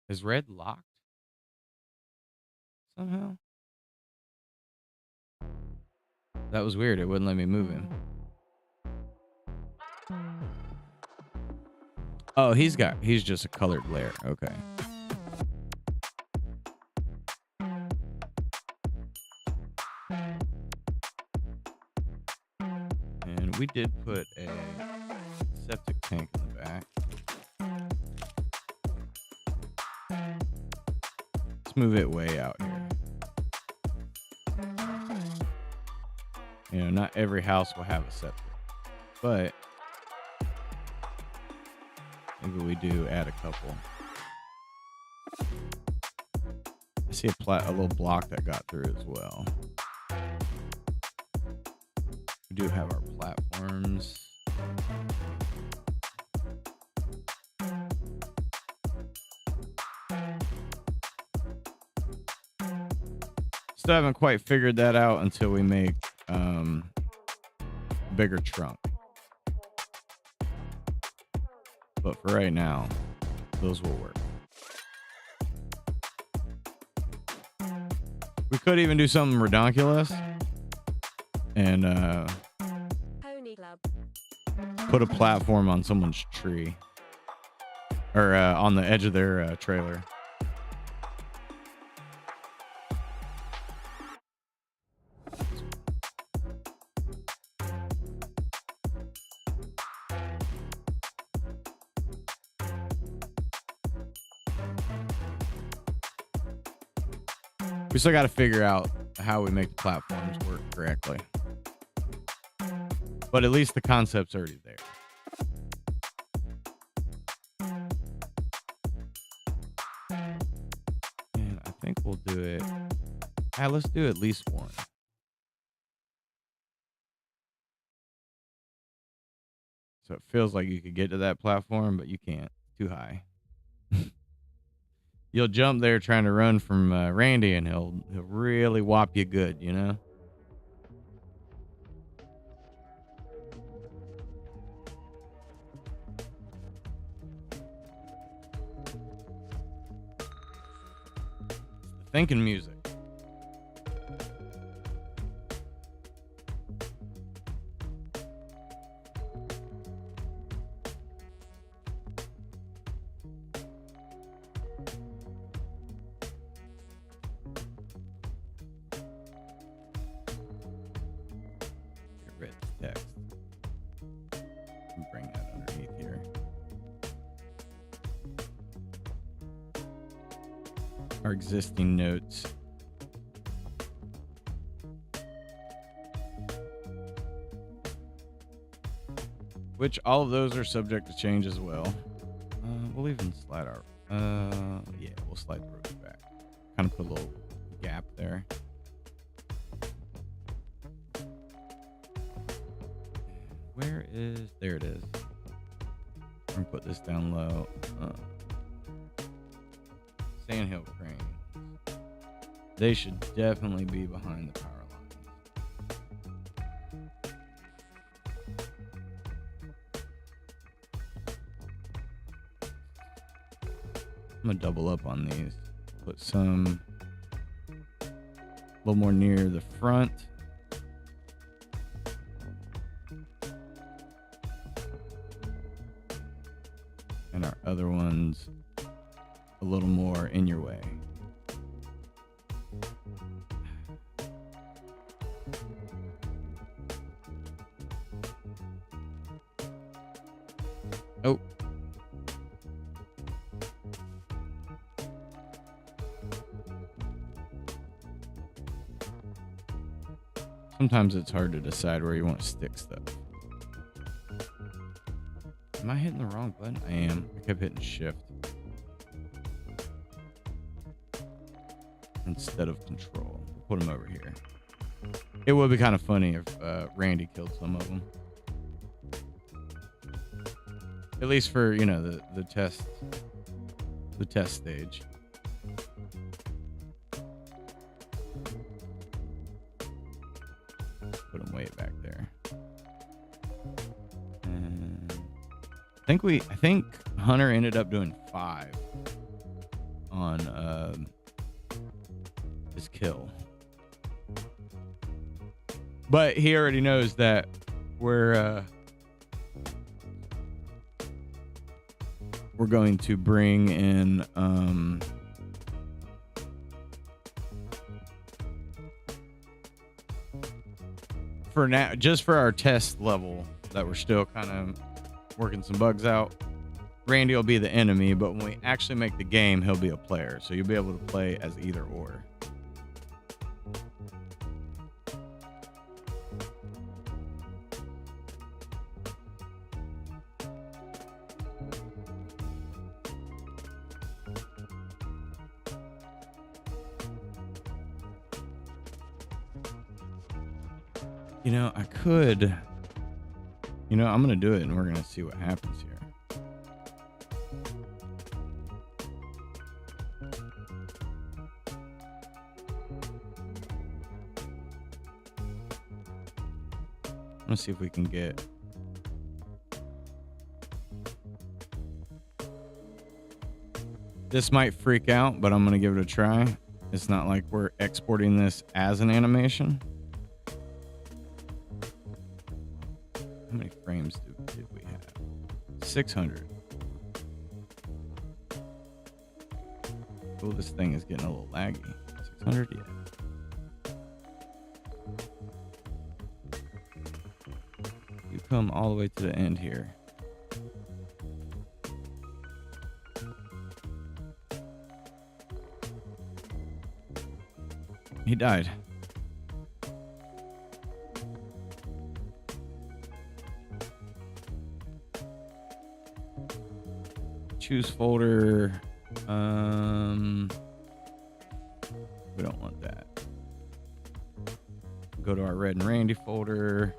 Speaker 1: Is red locked somehow? That was weird. It wouldn't let me move him. Oh, he's just a colored layer. Okay. And we did put a septic tank in the back. Let's move it way out here. You know, not every house will have a septic, but maybe we do add a couple. I see a little block that got through as well. We do have our platforms. Still haven't quite figured that out until we make bigger trunk. But for right now, those will work. We could even do something redonkulous. and
Speaker 3: Pony Club.
Speaker 1: put a platform on someone's tree or on the edge of their trailer. We still got to figure out how we make the platforms work correctly. But at least the concept's already there. And I think we'll do it. Let's do at least one. So it feels like you could get to that platform, but you can't. Too high. You'll jump there trying to run from Randy, and he'll really whop you good, you know? Thinking music. Get rid of the text. Bring that underneath here. Our existing notes. Which all of those are subject to change as well. We'll even slide our yeah, we'll slide the roof back. Kind of put a little gap there. Where is there it is. I'm gonna put this down low. Sandhill cranes. They should definitely be behind the power lines. I'm gonna double up on these. Put some a little more near the front. And our other ones a little more in your way. Oh. Sometimes it's hard to decide where you want to stick stuff. Am I hitting the wrong button? I am. I kept hitting shift instead of control. Put them over here. It would be kind of funny if Randy killed some of them. At least for, you know, the test stage. Put them way back there. And I think Hunter ended up doing 5 on his kill. But he already knows that we're going to bring in for now, just for our test level that we're still kind of working some bugs out. Randy will be the enemy, but when we actually make the game, he'll be a player. So you'll be able to play as either or. You know, I could, you know, I'm going to do it and we're going to see what happens here. Let's see if we can get this. Might freak out, but I'm going to give it a try. It's not like we're exporting this as an animation. frames did we have? 600. Oh, this thing is getting a little laggy. 600, yeah. You come all the way to the end here. He died. Choose folder. We don't want that. Go to our Red and Randy folder.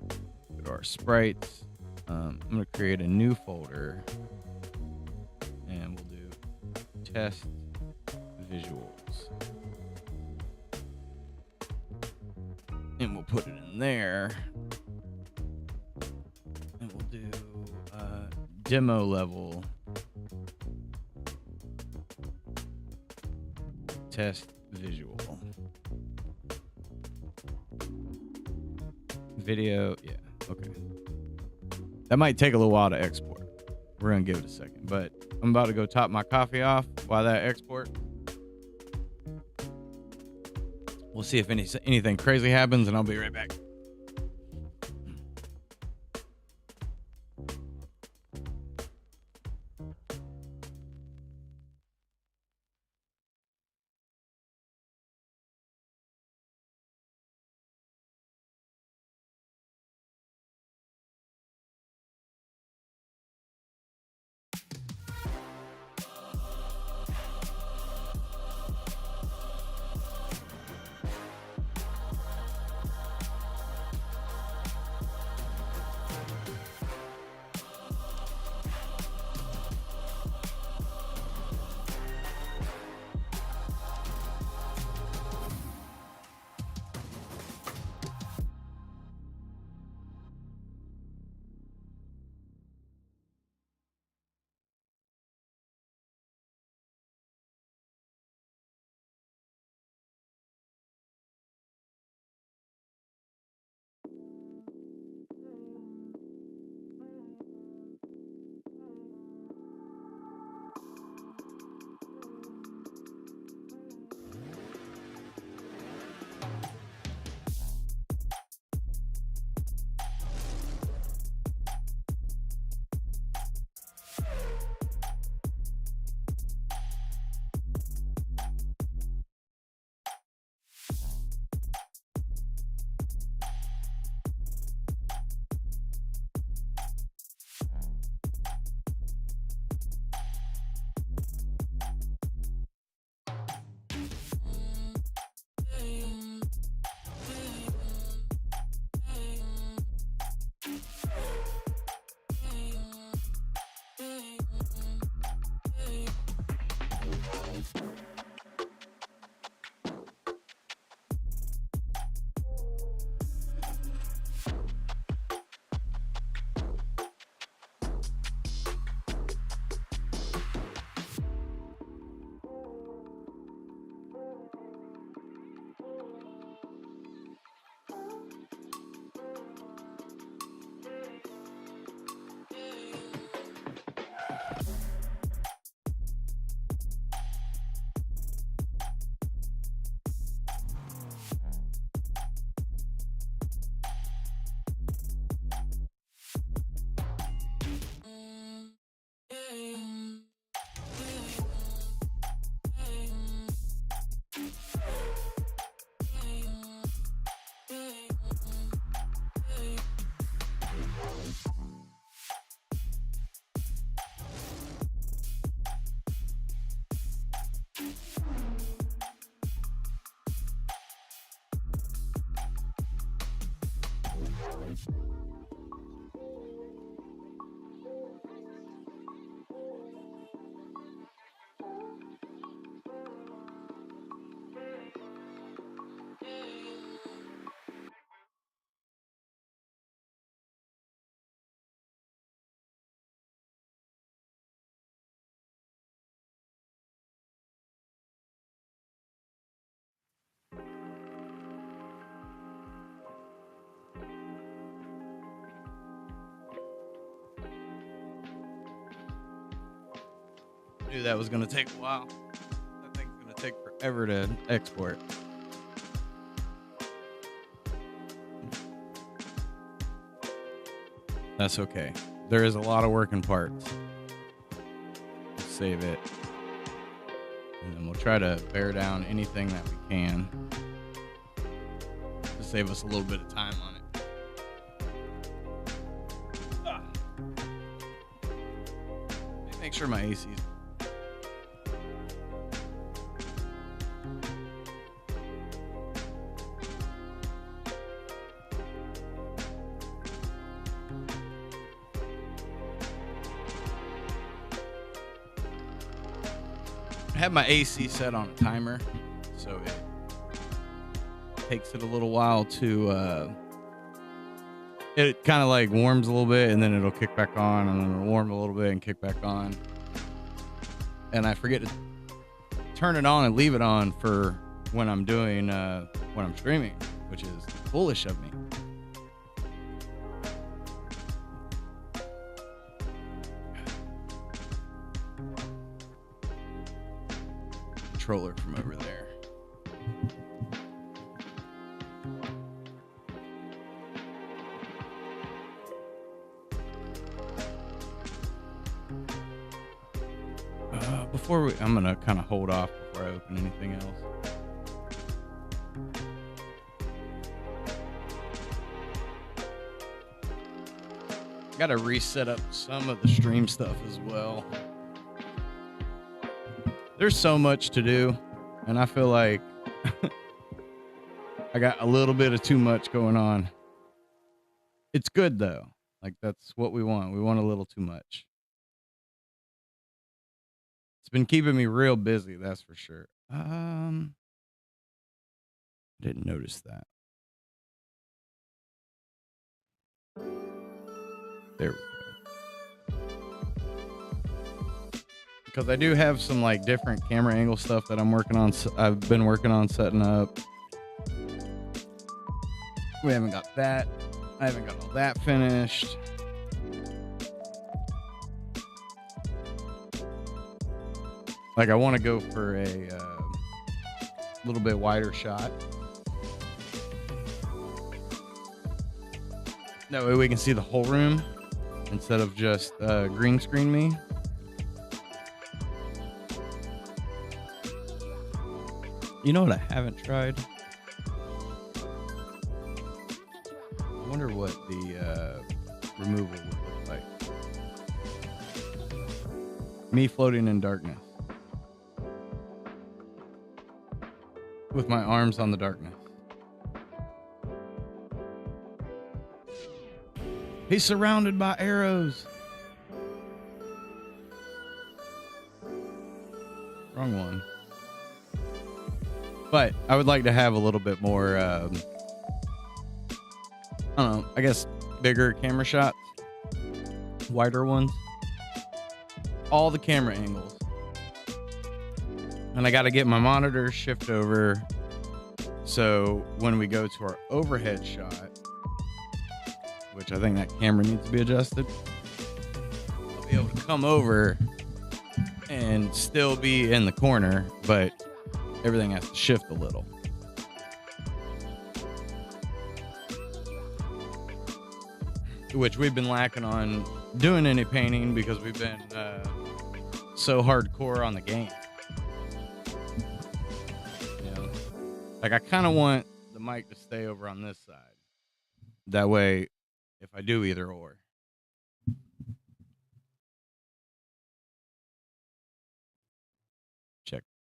Speaker 1: Go to our sprites. I'm going to create a new folder. And we'll do test visuals. And we'll put it in there. And we'll do demo level test visual. Video, yeah, okay. That might take a little while to export. We're gonna give it a second, but I'm about to go top my coffee off while that export. We'll see if anything crazy happens, and I'll be right back. Knew that was gonna take a while. That thing's gonna take forever to export. That's okay. There is a lot of working parts. Save it. And then we'll try to bear down anything that we can to save us a little bit of time on it. Make sure my AC's. I have my AC set on a timer, so it takes it a little while to it kind of like warms a little bit and then it'll kick back on and then it'll warm a little bit and kick back on. And I forget to turn it on and leave it on for when I'm doing when I'm streaming, which is foolish of me. Controller from over there. I'm gonna kind of hold off before I open anything else. Got to reset up some of the stream stuff as well. There's so much to do, and I feel like I got a little bit of too much going on. It's good though. Like that's what we want. We want a little too much. It's been keeping me real busy, that's for sure. Didn't notice that. There we go. Because I do have some like different camera angle stuff that I'm working on. I've been working on setting up. We haven't got that. I haven't got all that finished. Like I want to go for a little bit wider shot. That way we can see the whole room instead of just green screen me. You know what I haven't tried? I wonder what the removal would look like. Me floating in darkness. With my arms on the darkness. He's surrounded by arrows. Wrong one. But I would like to have a little bit more, I don't know, I guess bigger camera shots. Wider ones. All the camera angles. And I got to get my monitor shift over so when we go to our overhead shot, which I think that camera needs to be adjusted, I'll be able to come over and still be in the corner, but everything has to shift a little. Which we've been lacking on doing any painting because we've been so hardcore on the game. Like I kind of want the mic to stay over on this side. That way, if I do either or.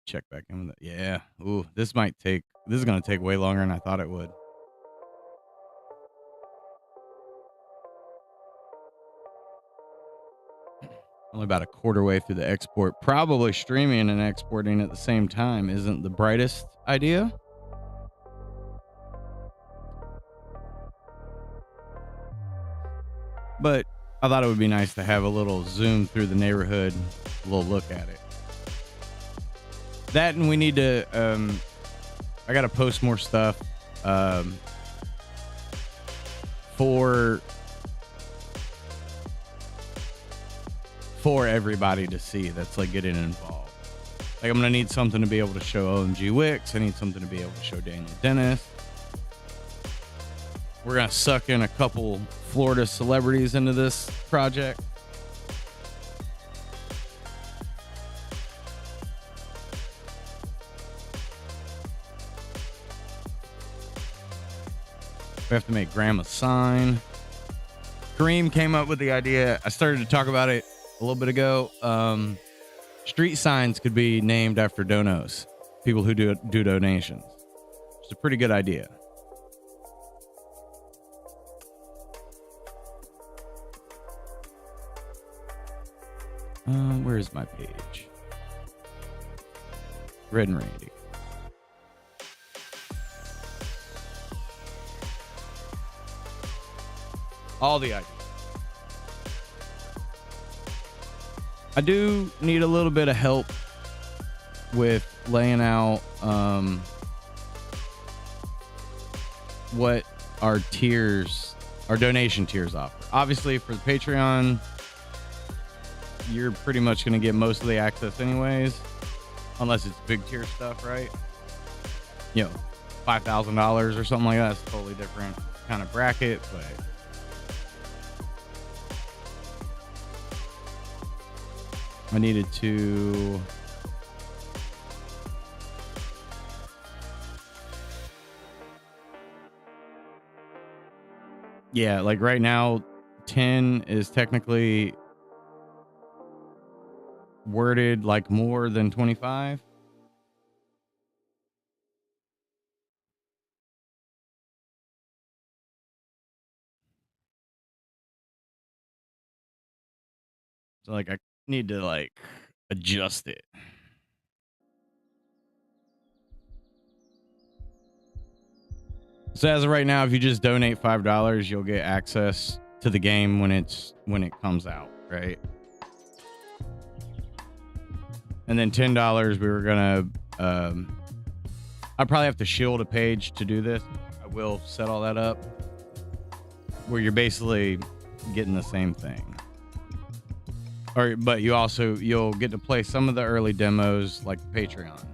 Speaker 1: Check back in with it. Yeah. Ooh, this is going to take way longer than I thought it would. Only about a quarter way through the export. Probably streaming and exporting at the same time isn't the brightest idea. But I thought it would be nice to have a little zoom through the neighborhood, a little look at it. That and we need to, I got to post more stuff for everybody to see that's like getting involved. Like I'm gonna need something to be able to show OMG Wicks. I need something to be able to show Daniel Dennis. We're gonna suck in a couple Florida celebrities into this project. We have to make Grandma sign. Kareem came up with the idea. I started to talk about it a little bit ago. Street signs could be named after donos, people who do donations. It's a pretty good idea. Where is my page? Red and Randy. All the ideas. I do need a little bit of help with laying out what our tiers, our donation tiers offer. Obviously, for the Patreon, you're pretty much going to get most of the access anyways, unless it's big tier stuff, right? You know, $5,000 or something like that. It's a totally different kind of bracket, but I needed to yeah, like right now 10 is technically worded like more than 25. So like I need to like adjust it. So as of right now, if you just donate $5, you'll get access to the game when it comes out, right? And then $10, we were gonna I probably have to shield a page to do this. I will set all that up where you're basically getting the same thing. But you'll get to play some of the early demos like Patreon.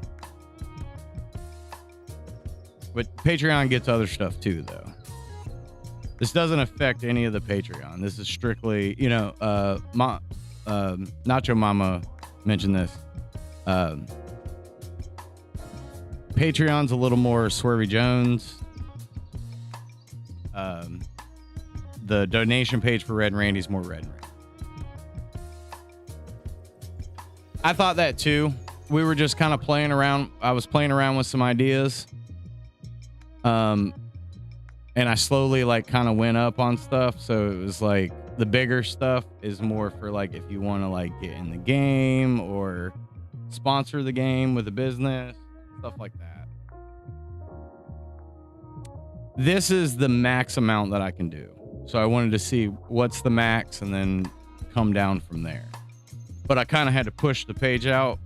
Speaker 1: But Patreon gets other stuff too, though. This doesn't affect any of the Patreon. This is strictly, Nacho Mama mentioned this. Patreon's a little more Swervy Jones. The donation page for Red and Randy's more Red and Randy. I thought that too. We were just kind of playing around. I was playing around with some ideas. And I slowly like kind of went up on stuff. So it was like the bigger stuff is more for like if you want to like get in the game or sponsor the game with a business, stuff like that. This is the max amount that I can do. So I wanted to see what's the max and then come down from there. But I kind of had to push the page out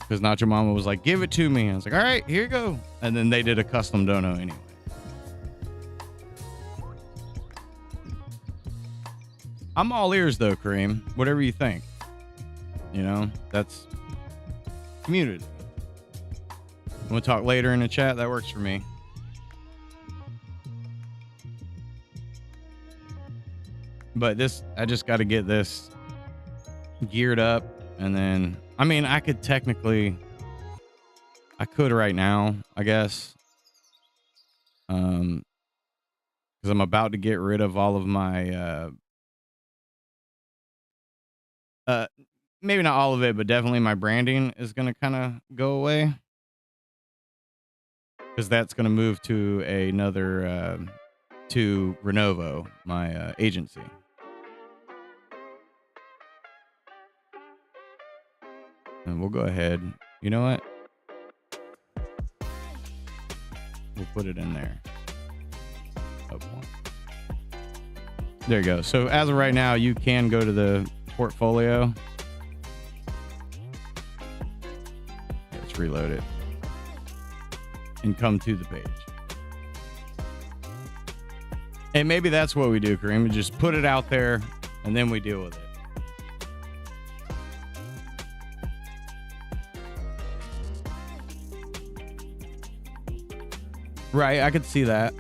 Speaker 1: because Nacho Mama was like, give it to me. I was like, all right, here you go. And then they did a custom dono anyway. I'm all ears though, Kareem. Whatever you think. You know, that's community. We'll talk later in the chat. That works for me. But this, I just got to get this geared up. And then, I mean, I could right now, I guess. Because I'm about to get rid of all of my, maybe not all of it, but definitely my branding is going to kind of go away. Because that's going to move to another, to Renovo, my agency. And we'll go ahead. You know what? We'll put it in there. Up one. There you go. So as of right now, you can go to the portfolio. Let's reload it. And come to the page. And maybe that's what we do, Kareem. We just put it out there and then we deal with it. Right, I could see that.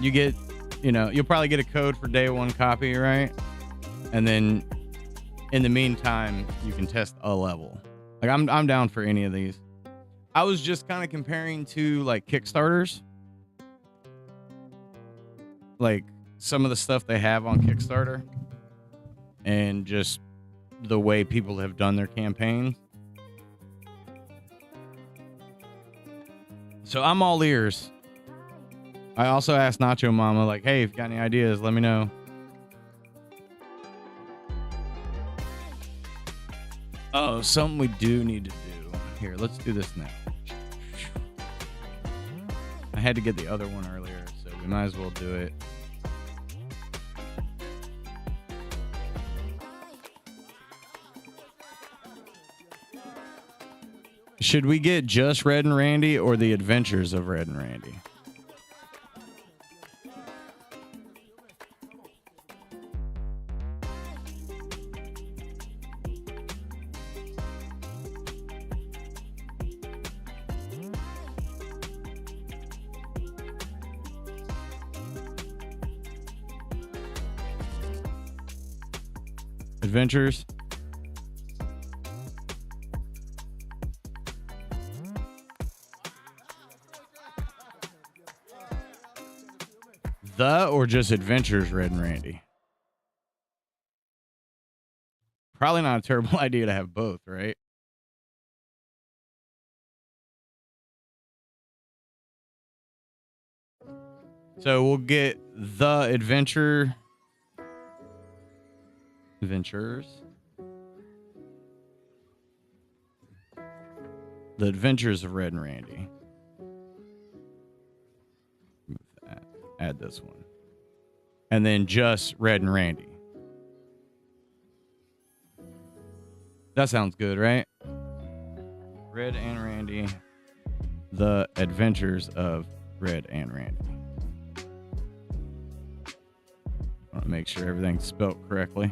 Speaker 1: You get, you'll probably get a code for day one copy, right? And then in the meantime, you can test a level. Like I'm down for any of these. I was just kind of comparing to like Kickstarters. Like some of the stuff they have on Kickstarter and just the way people have done their campaigns. So I'm all ears. I also asked Nacho Mama, like, hey, if you got any ideas, let me know. Oh, something we do need to do. Here, let's do this now. I had to get the other one earlier, so we might as well do it. Should we get just Red and Randy or the Adventures of Red and Randy? Adventures? The or just Adventures Red and Randy? Probably not a terrible idea to have both, right? So we'll get the Adventures. The Adventures of Red and Randy. Move that. Add this one. And then just Red and Randy. That sounds good, right? Red and Randy. The Adventures of Red and Randy. I want to make sure everything's spelled correctly.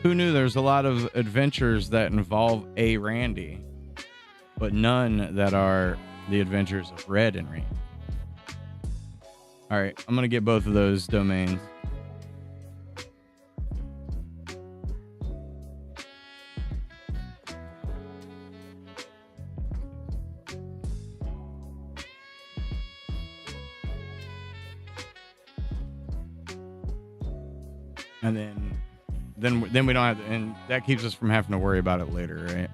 Speaker 1: Who knew there's a lot of adventures that involve a Randy, but none that are the Adventures of Red and Randy. All right, I'm going to get both of those domains. And then we don't have to, and that keeps us from having to worry about it later, right?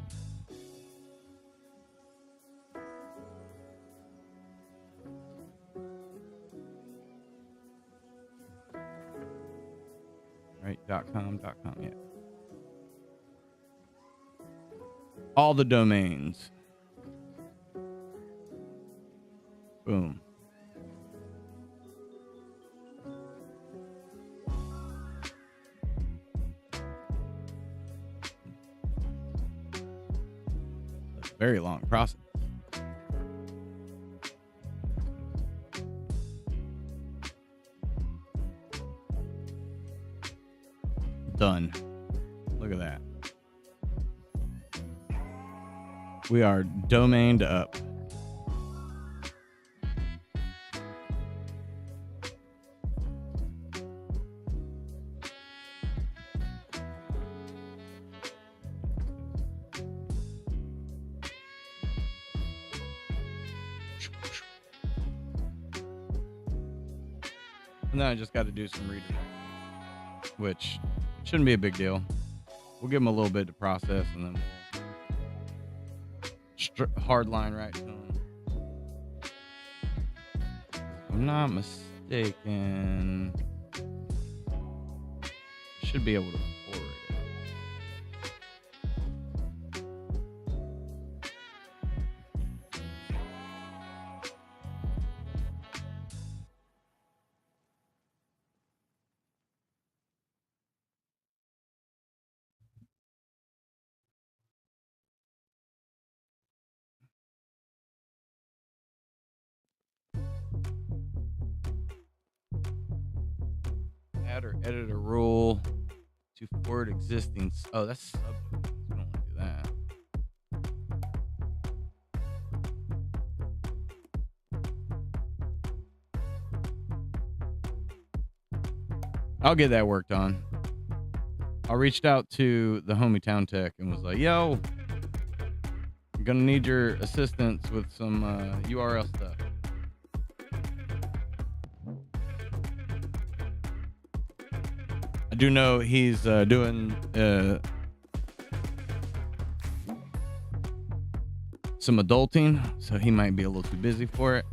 Speaker 1: Right, .com, yeah. All the domains. Boom. Very long process. Done. Look at that. We are domained up. And then I just got to do some redirect, which shouldn't be a big deal. We'll give them a little bit to process, and then we'll hard line right to them. If I'm not mistaken, should be able to forward it. Add or edit a rule to forward existing. Oh, that's subdomains. We don't want to do that. I'll get that worked on. I reached out to the homie Town Tech and was like, yo, I'm going to need your assistance with some URL stuff. I do know he's doing some adulting, so he might be a little too busy for it.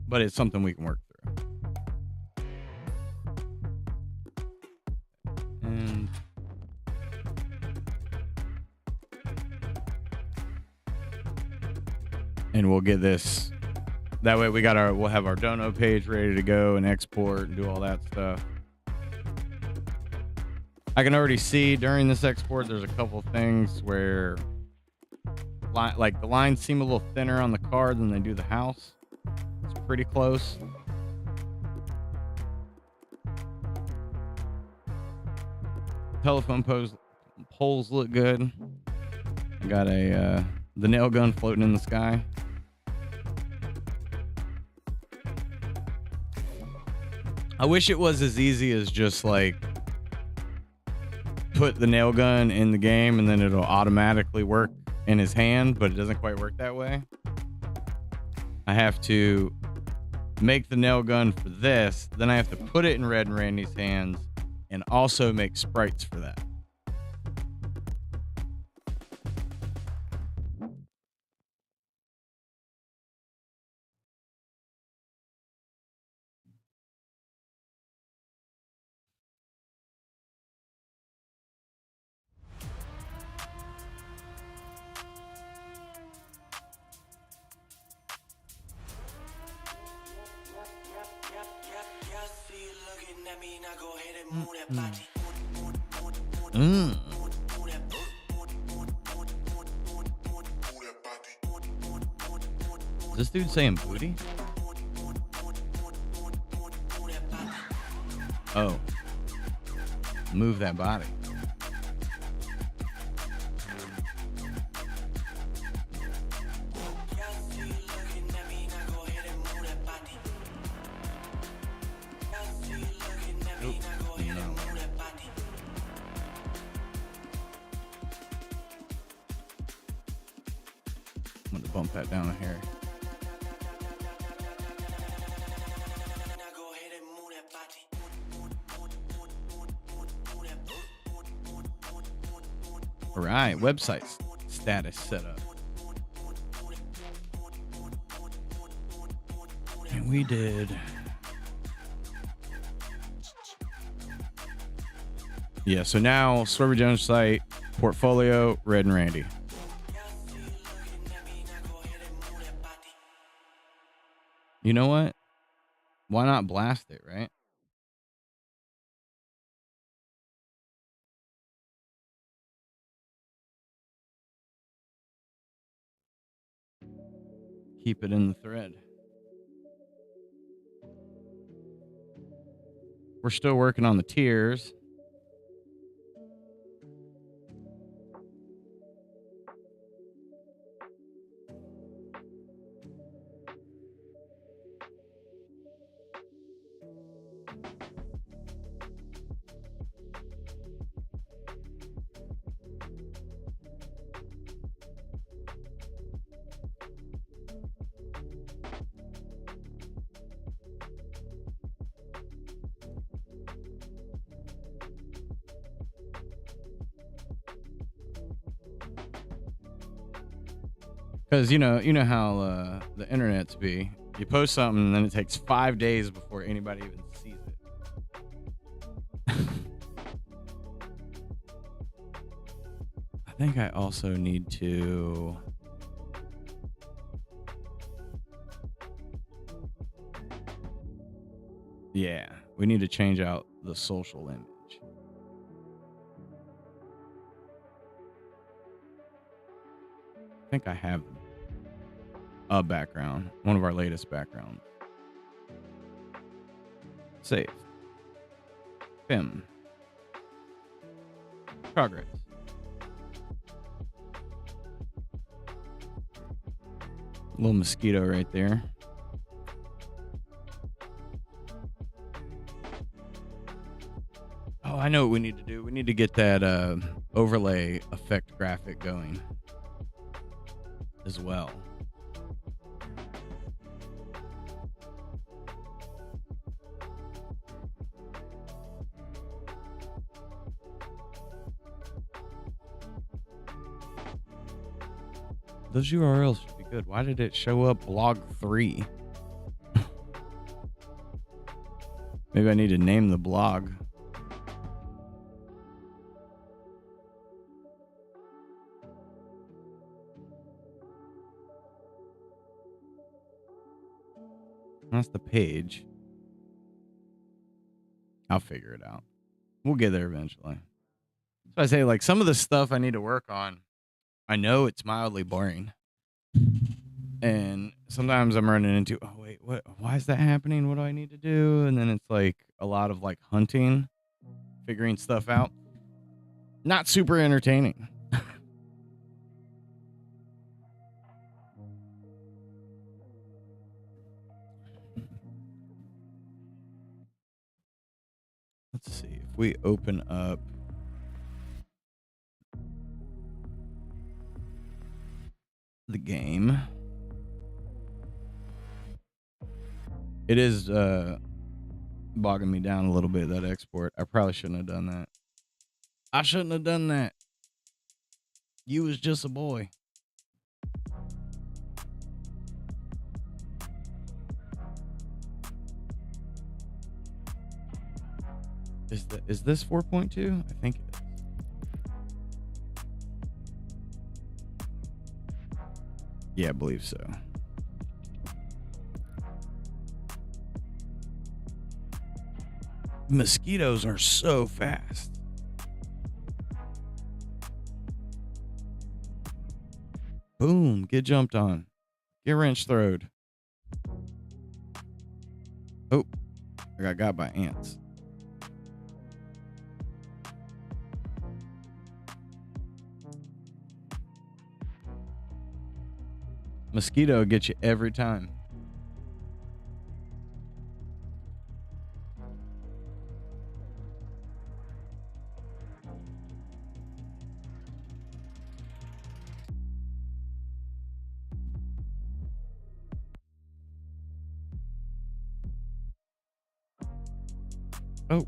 Speaker 1: But it's something we can work through. And we'll get this. That way we'll have our dono page ready to go and export and do all that stuff. I can already see during this export, there's a couple things where like the lines seem a little thinner on the card than they do the house. It's pretty close. Telephone poles look good. I got the nail gun floating in the sky. I wish it was as easy as just like put the nail gun in the game and then it'll automatically work in his hand, but it doesn't quite work that way. I have to make the nail gun for this, then I have to put it in Red and Randy's hands and also make sprites for that. Is this dude saying booty? Oh. Move that body. I'm gonna bump that down here. All right, website status set up. And we did. Yeah, so now Swerve Jones site, portfolio, Red and Randy. You know what? Why not blast it, right? Keep it in the thread. We're still working on the tiers. Because you know how the internet's be. You post something and then it takes 5 days before anybody even sees it. I think I also need to we need to change out the social image. I think I have a background, one of our latest backgrounds. Save. Bim. Progress. Little mosquito right there. Oh, I know what we need to do. We need to get that overlay effect graphic going as well. Those URLs should be good. Why did it show up blog 3? Maybe I need to name the blog. That's the page. I'll figure it out. We'll get there eventually. So I say, like, some of the stuff I need to work on, I know it's mildly boring. And sometimes I'm running into, oh, wait, what? Why is that happening? What do I need to do? And then it's like a lot of like hunting, figuring stuff out. Not super entertaining. Let's see if we open up the game. It is bogging me down a little bit, that export. I probably shouldn't have done that. I shouldn't have done that. You was just a boy. Is this 4.2? I think it is. Yeah, I believe so. Mosquitoes are so fast. Boom, get jumped on. Get wrench throwed. Oh, I got by ants. Mosquito gets you every time. Oh.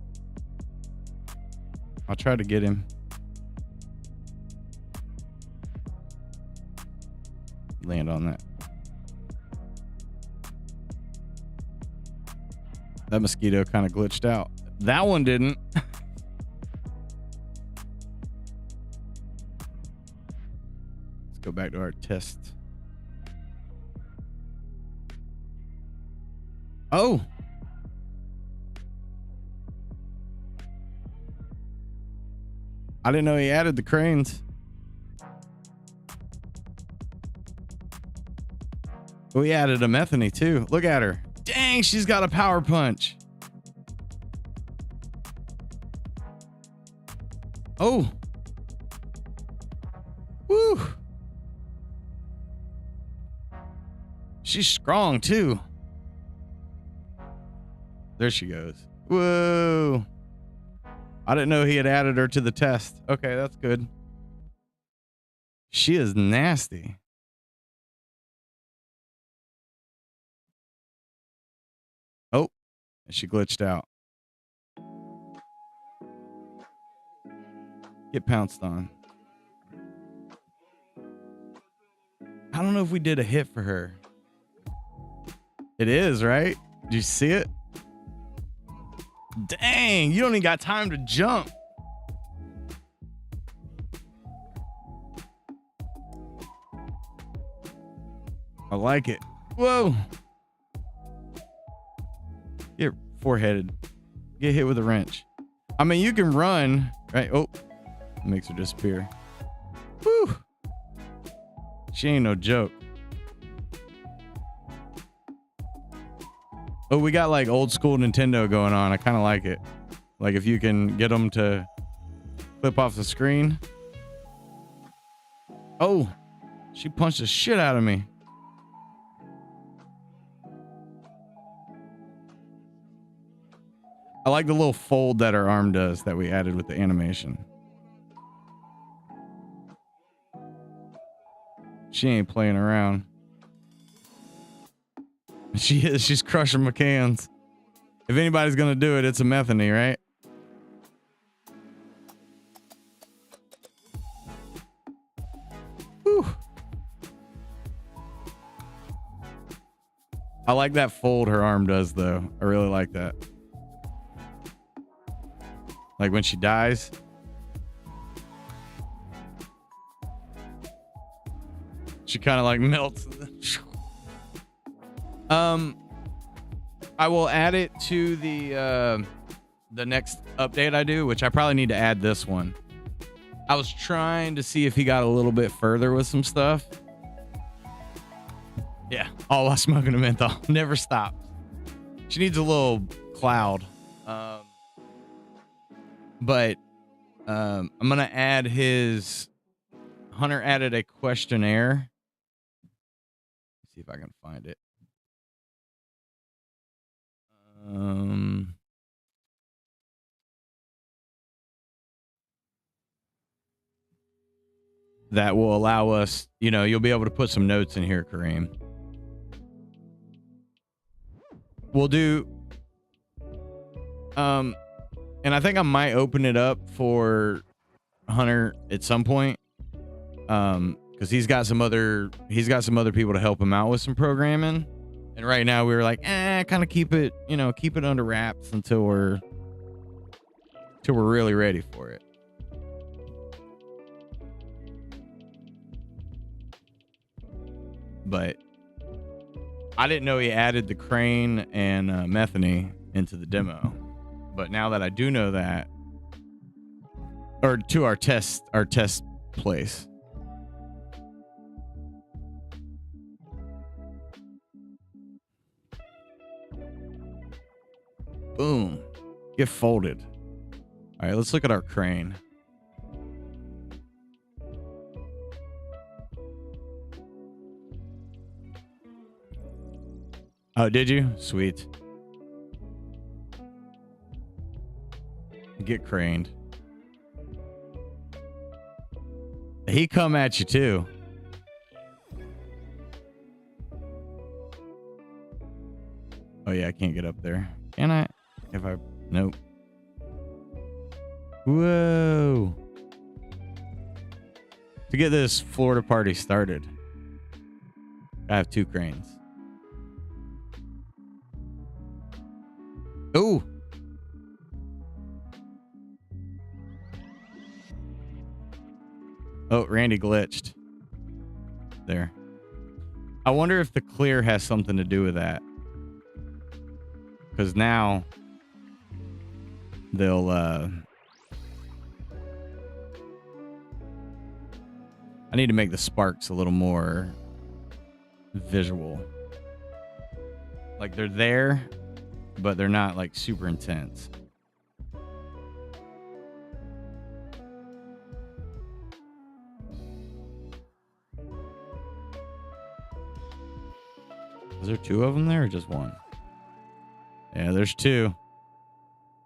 Speaker 1: I'll try to get him. Land on that. That mosquito kind of glitched out. That one didn't. Let's go back to our test. Oh. I didn't know he added the cranes. We added a Methany too. Look at her. Dang, she's got a power punch. Oh. Woo. She's strong too. There she goes. Whoa. I didn't know he had added her to the test. Okay, that's good. She is nasty. Oh, she glitched out. Get pounced on. I don't know if we did a hit for her. It is, right? Did you see it? Dang, you don't even got time to jump. I like it. Whoa. Get foreheaded. Get hit with a wrench. I mean, you can run, right? Oh, makes her disappear. Woo. She ain't no joke. Oh, we got like old school Nintendo going on. I kind of like it. Like if you can get them to flip off the screen. Oh, she punched the shit out of me. I like the little fold that her arm does that we added with the animation. She ain't playing around. She is. She's crushing my cans. If anybody's gonna do it, it's a Methany, right? Whew. I like that fold her arm does, though. I really like that. Like when she dies. She kind of like melts. I will add it to the next update I do, which I probably need to add this one. I was trying to see if he got a little bit further with some stuff. Yeah, all while smoking a menthol. Never stopped. She needs a little cloud. But I'm going to add his... Hunter added a questionnaire. Let's see if I can find it. That will allow us, you know, you'll be able to put some notes in here, Kareem. We'll do... and I think I might open it up for Hunter at some point. Because he's got some other people to help him out with some programming. And right now we were like, kind of keep it under wraps until we're really ready for it. But I didn't know he added the crane and Methany into the demo. But now that I do know that, or to our test place. Boom. Get folded. All right, let's look at our crane. Oh, did you? Sweet. Get craned. He come at you too. Oh yeah, I can't get up there. Can I? If I... Nope. Whoa. To get this Florida party started, I have 2 cranes. Ooh. Oh, Randy glitched. There. I wonder if the clear has something to do with that. Because now they'll I need to make the sparks a little more visual. Like they're there, but they're not like super intense. Is there 2 of them there or just 1? Yeah, there's 2.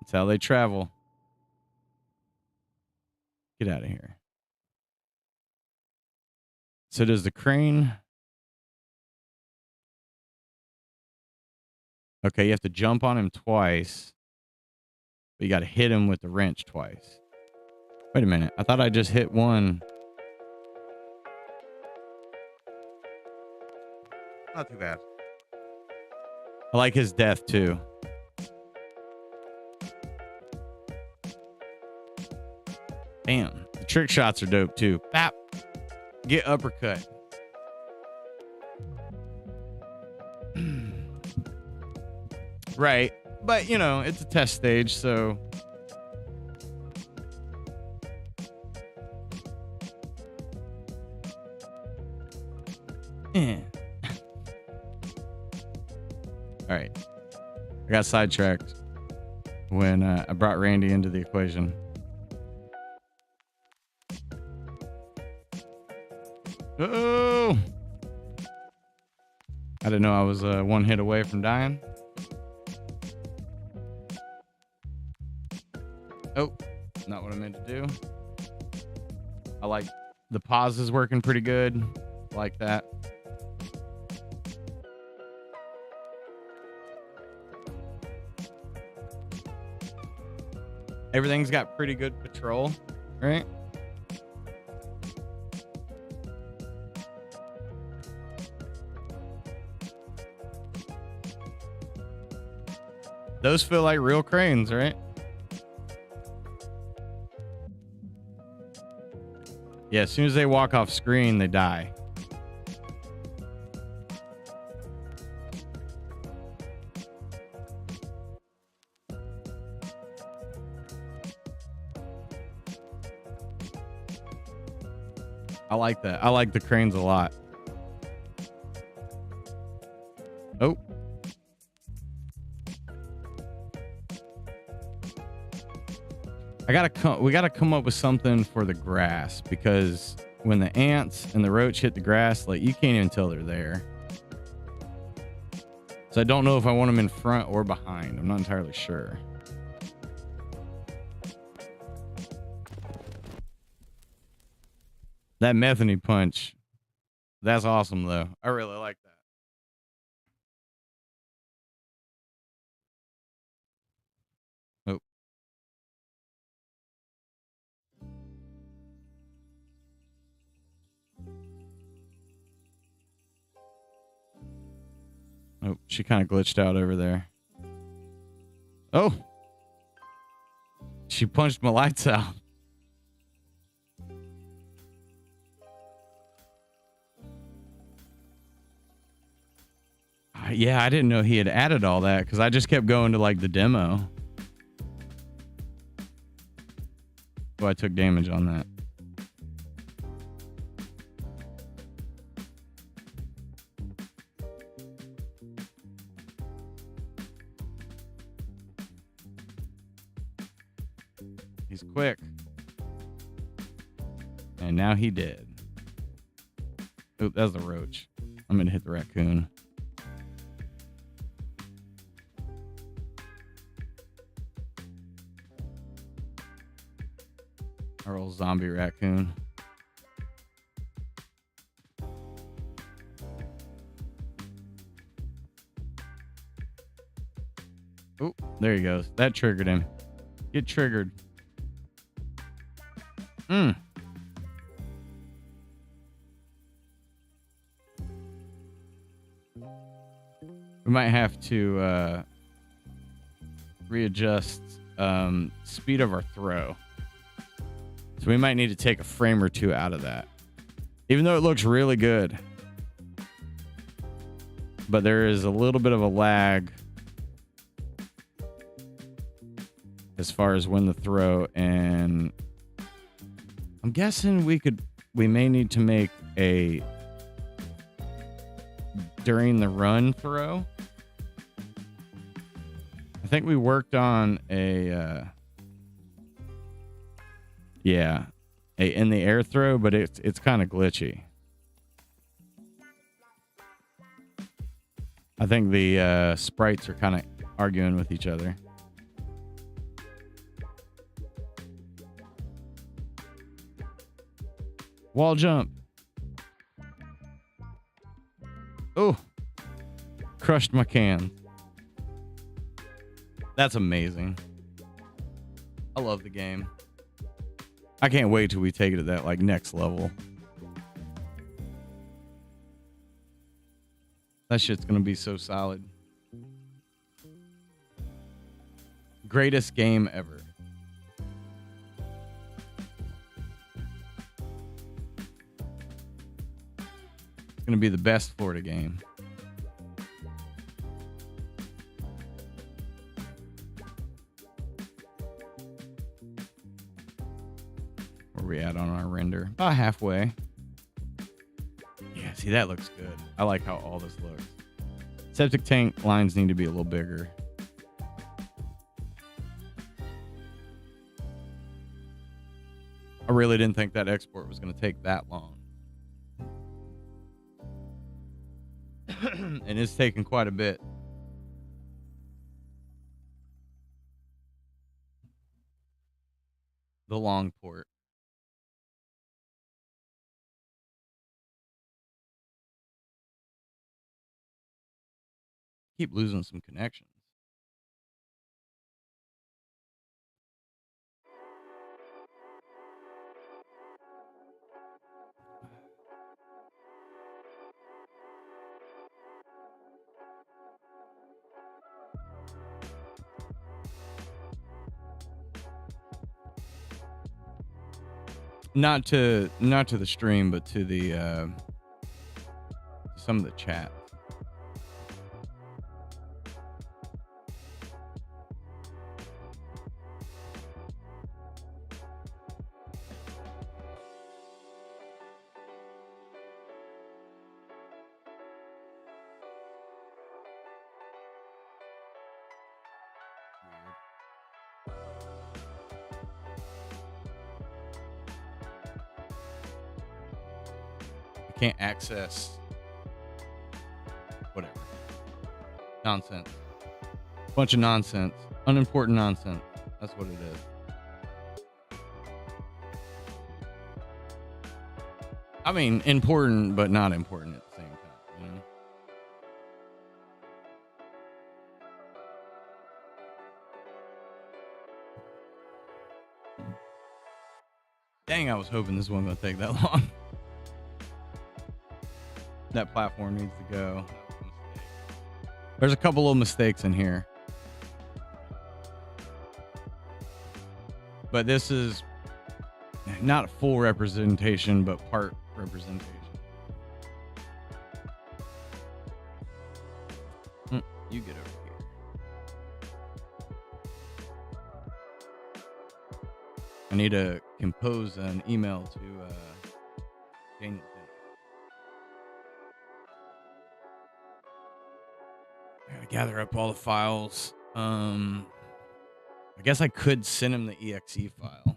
Speaker 1: That's how they travel. Get out of here. So does the crane... Okay, you have to jump on him twice. But you got to hit him with the wrench twice. Wait a minute. I thought I just hit one. Not too bad. I like his death too. Damn. The trick shots are dope too. Bap. Get uppercut. Right. But, you know, it's a test stage, so... Yeah. All right. I got sidetracked when I brought Randy into the equation. Oh! I didn't know I was one hit away from dying. Oh, not what I meant to do. I like the pauses working pretty good. Like that. Everything's got pretty good patrol, right? Those feel like real cranes, right? Yeah, as soon as they walk off screen, they die. I like that. I like the cranes a lot. Oh. We gotta come up with something for the grass, because when the ants and the roach hit the grass, like, you can't even tell they're there. So I don't know if I want them in front or behind. I'm not entirely sure. That methany punch, that's awesome though. I really like that. Oh. Oh, she kind of glitched out over there. Oh. She punched my lights out. Yeah, I didn't know he had added all that, because I just kept going to like the demo. Oh, I took damage on that. He's quick. And now he did. Oh, that was the roach. I'm going to hit the raccoon. Our old zombie raccoon. Oh, there he goes. That triggered him. Get triggered. We might have to readjust speed of our throw. So we might need to take a frame or two out of that. Even though it looks really good. But there is a little bit of a lag as far as when the throw, and I'm guessing we may need to make a during the run throw. I think we worked on a in the air throw, but it's kind of glitchy. I think the sprites are kind of arguing with each other. Wall jump. Oh, crushed my can. That's amazing. I love the game. I can't wait till we take it to that like next level. That shit's gonna be so solid. Greatest game ever. It's gonna be the best Florida game. Where we at on our render? About halfway. Yeah, see, that looks good. I like how all this looks. Septic tank lines need to be a little bigger. I really didn't think that export was going to take that long. And it's taken quite a bit. The long port. Keep losing some connections. Not to the stream, but to the some of the chat. Can't access whatever nonsense, bunch of nonsense, unimportant nonsense. That's what it is. I mean, important but not important at the same time, you know. Dang, I was hoping this wasn't gonna take that long. That platform needs to go. There's a couple of mistakes in here. But this is not a full representation, but part representation. You get over here. I need to compose an email to Daniel. I gotta gather up all the files. I guess I could send him the exe file.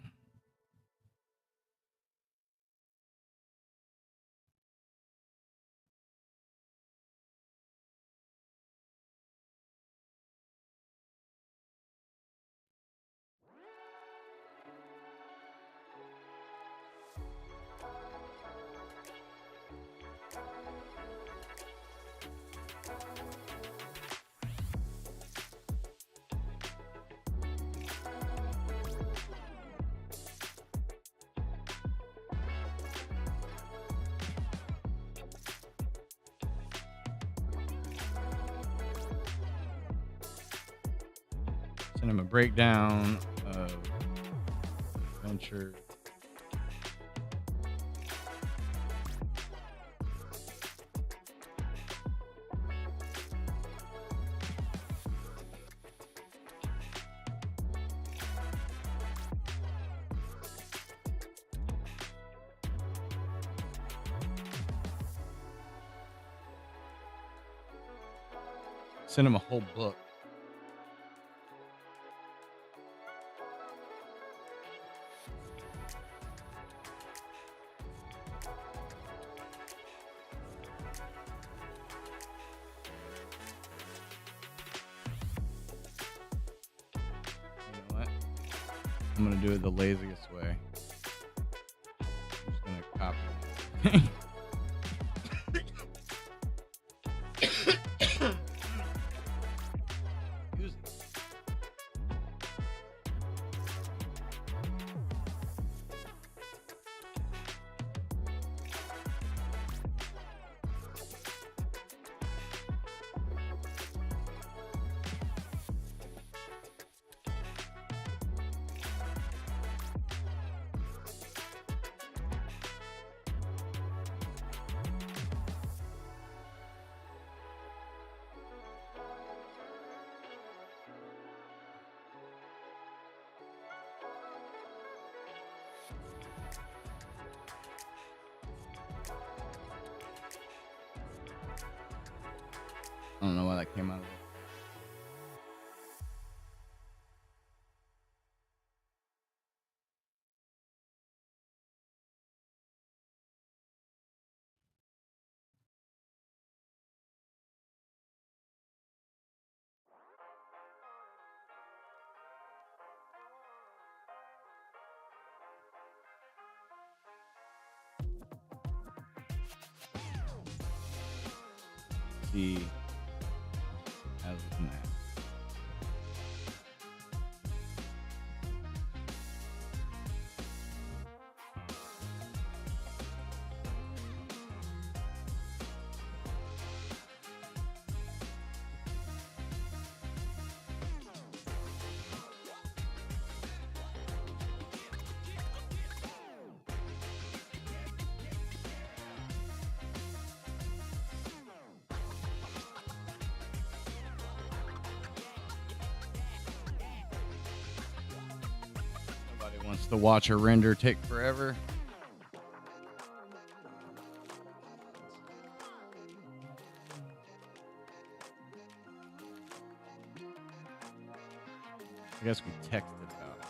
Speaker 1: Send him a breakdown of adventure. Send him a whole book. I'm gonna do it the laziest way. I'm just gonna copy it. Use it. I don't know why that came out of there. see as of now. Nobody wants to watch a render take forever. I guess we texted about it.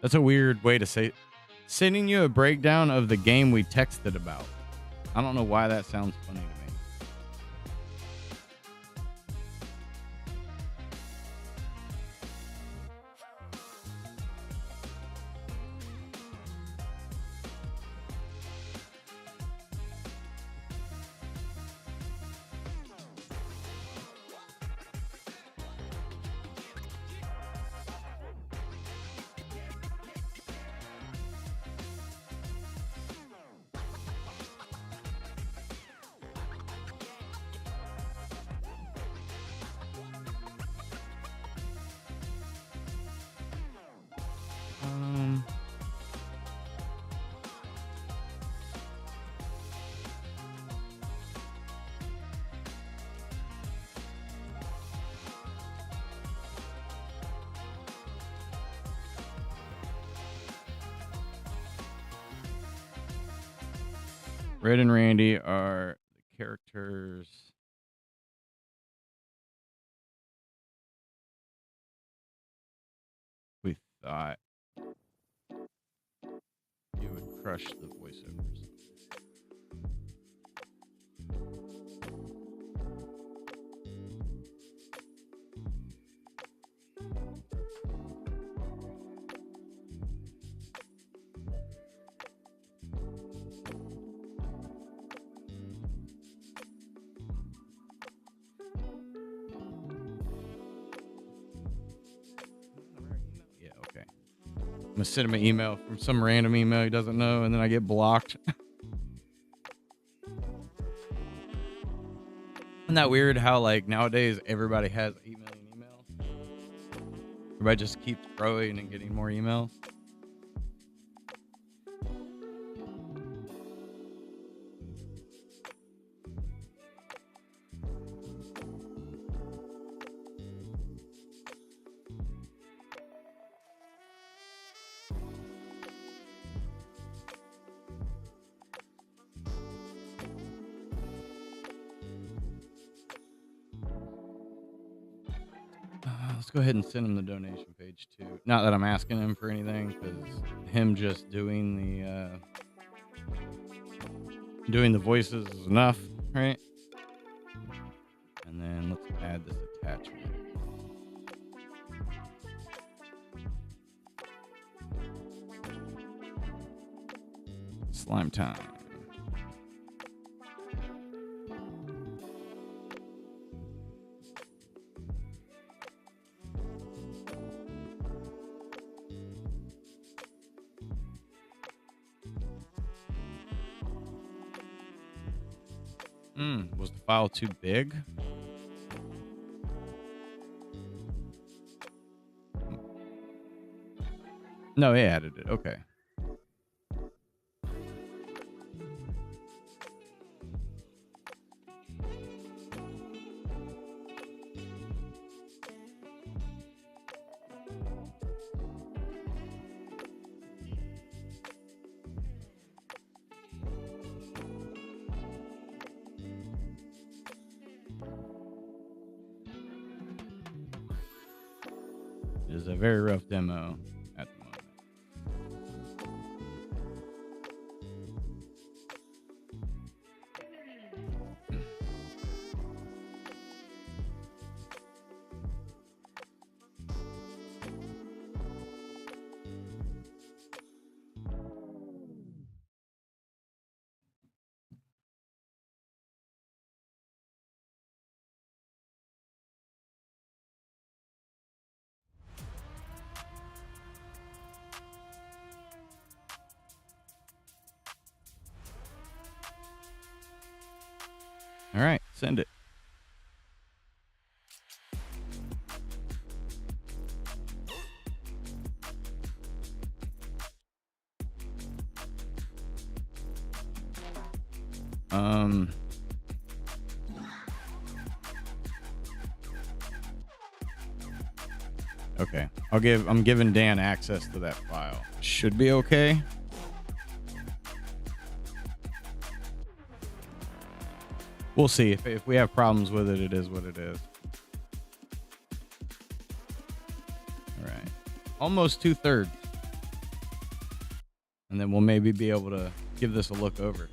Speaker 1: That's a weird way to say it. Sending you a breakdown of the game we texted about. I don't know why that sounds funny to me. Um, Red and Randy are the characters we thought you would crush the voiceovers. Yeah, okay. I'm gonna send him an email from some random email he doesn't know, and then I get blocked. Isn't that weird how, like, nowadays everybody has 8 million emails? Everybody just keeps growing and getting more emails. Let's go ahead and send him the donation page too. Not that I'm asking him for anything, because him just doing the voices is enough, right? And then let's add this attachment. Slime time. Was the file too big? No, he added it. Okay. It is a very rough demo at the moment. Send it. Okay. I'm giving Dan access to that file. Should be okay. We'll see. If we have problems with it, it is what it is. All right. Almost 2/3. And then we'll maybe be able to give this a look over.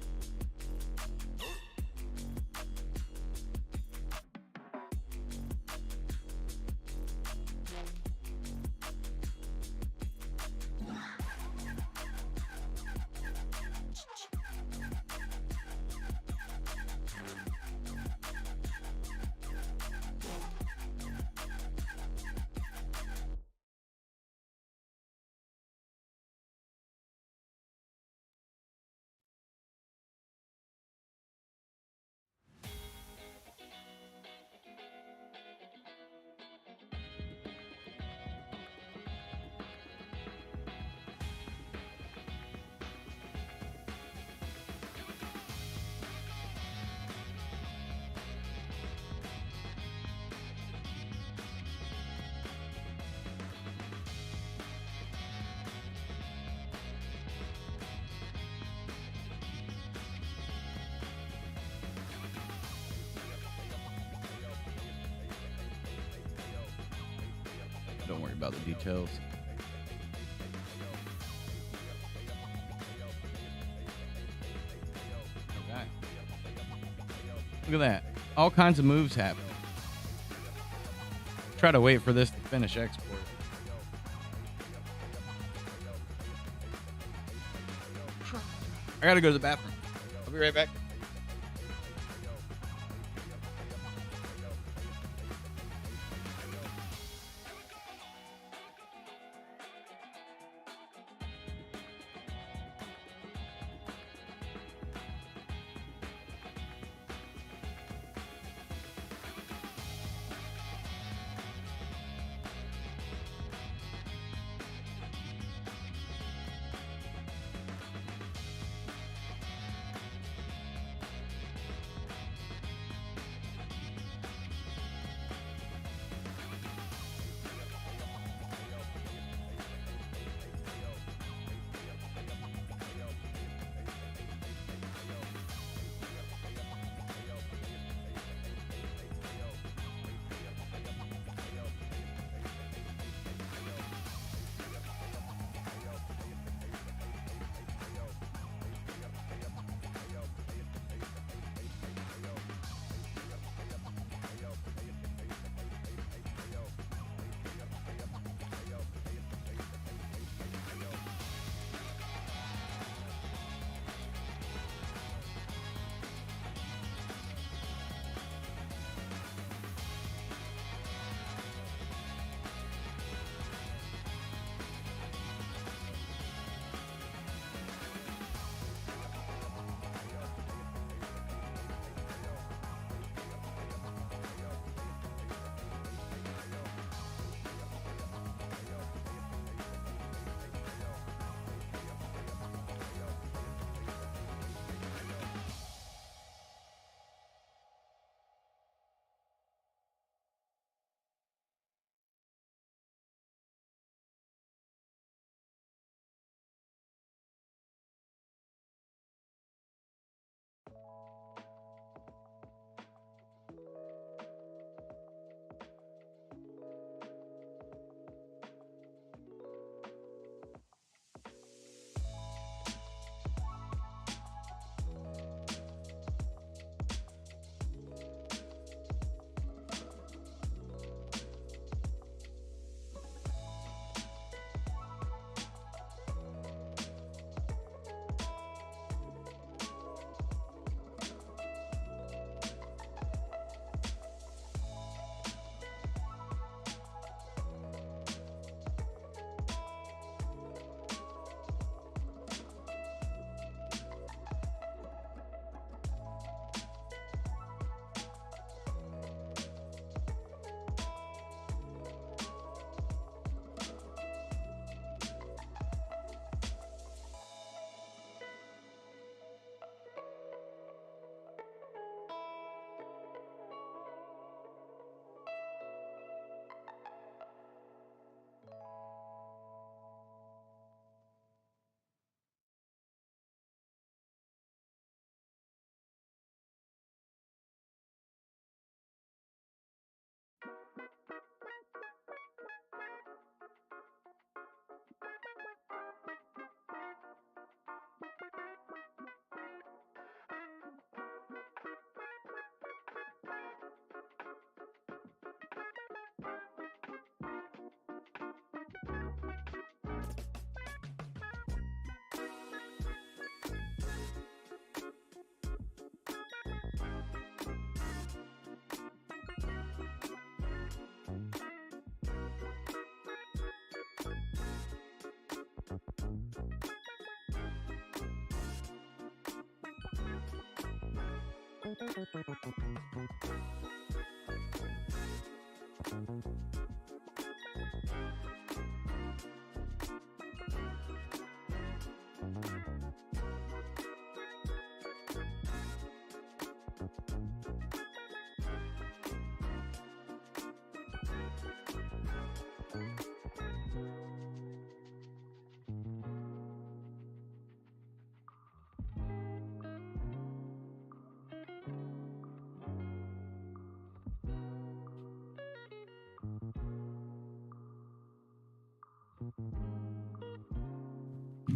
Speaker 1: Don't worry about the details. Okay. Look at that. All kinds of moves happen. Try to wait for this to finish export. I gotta go to the bathroom. I'll be right back.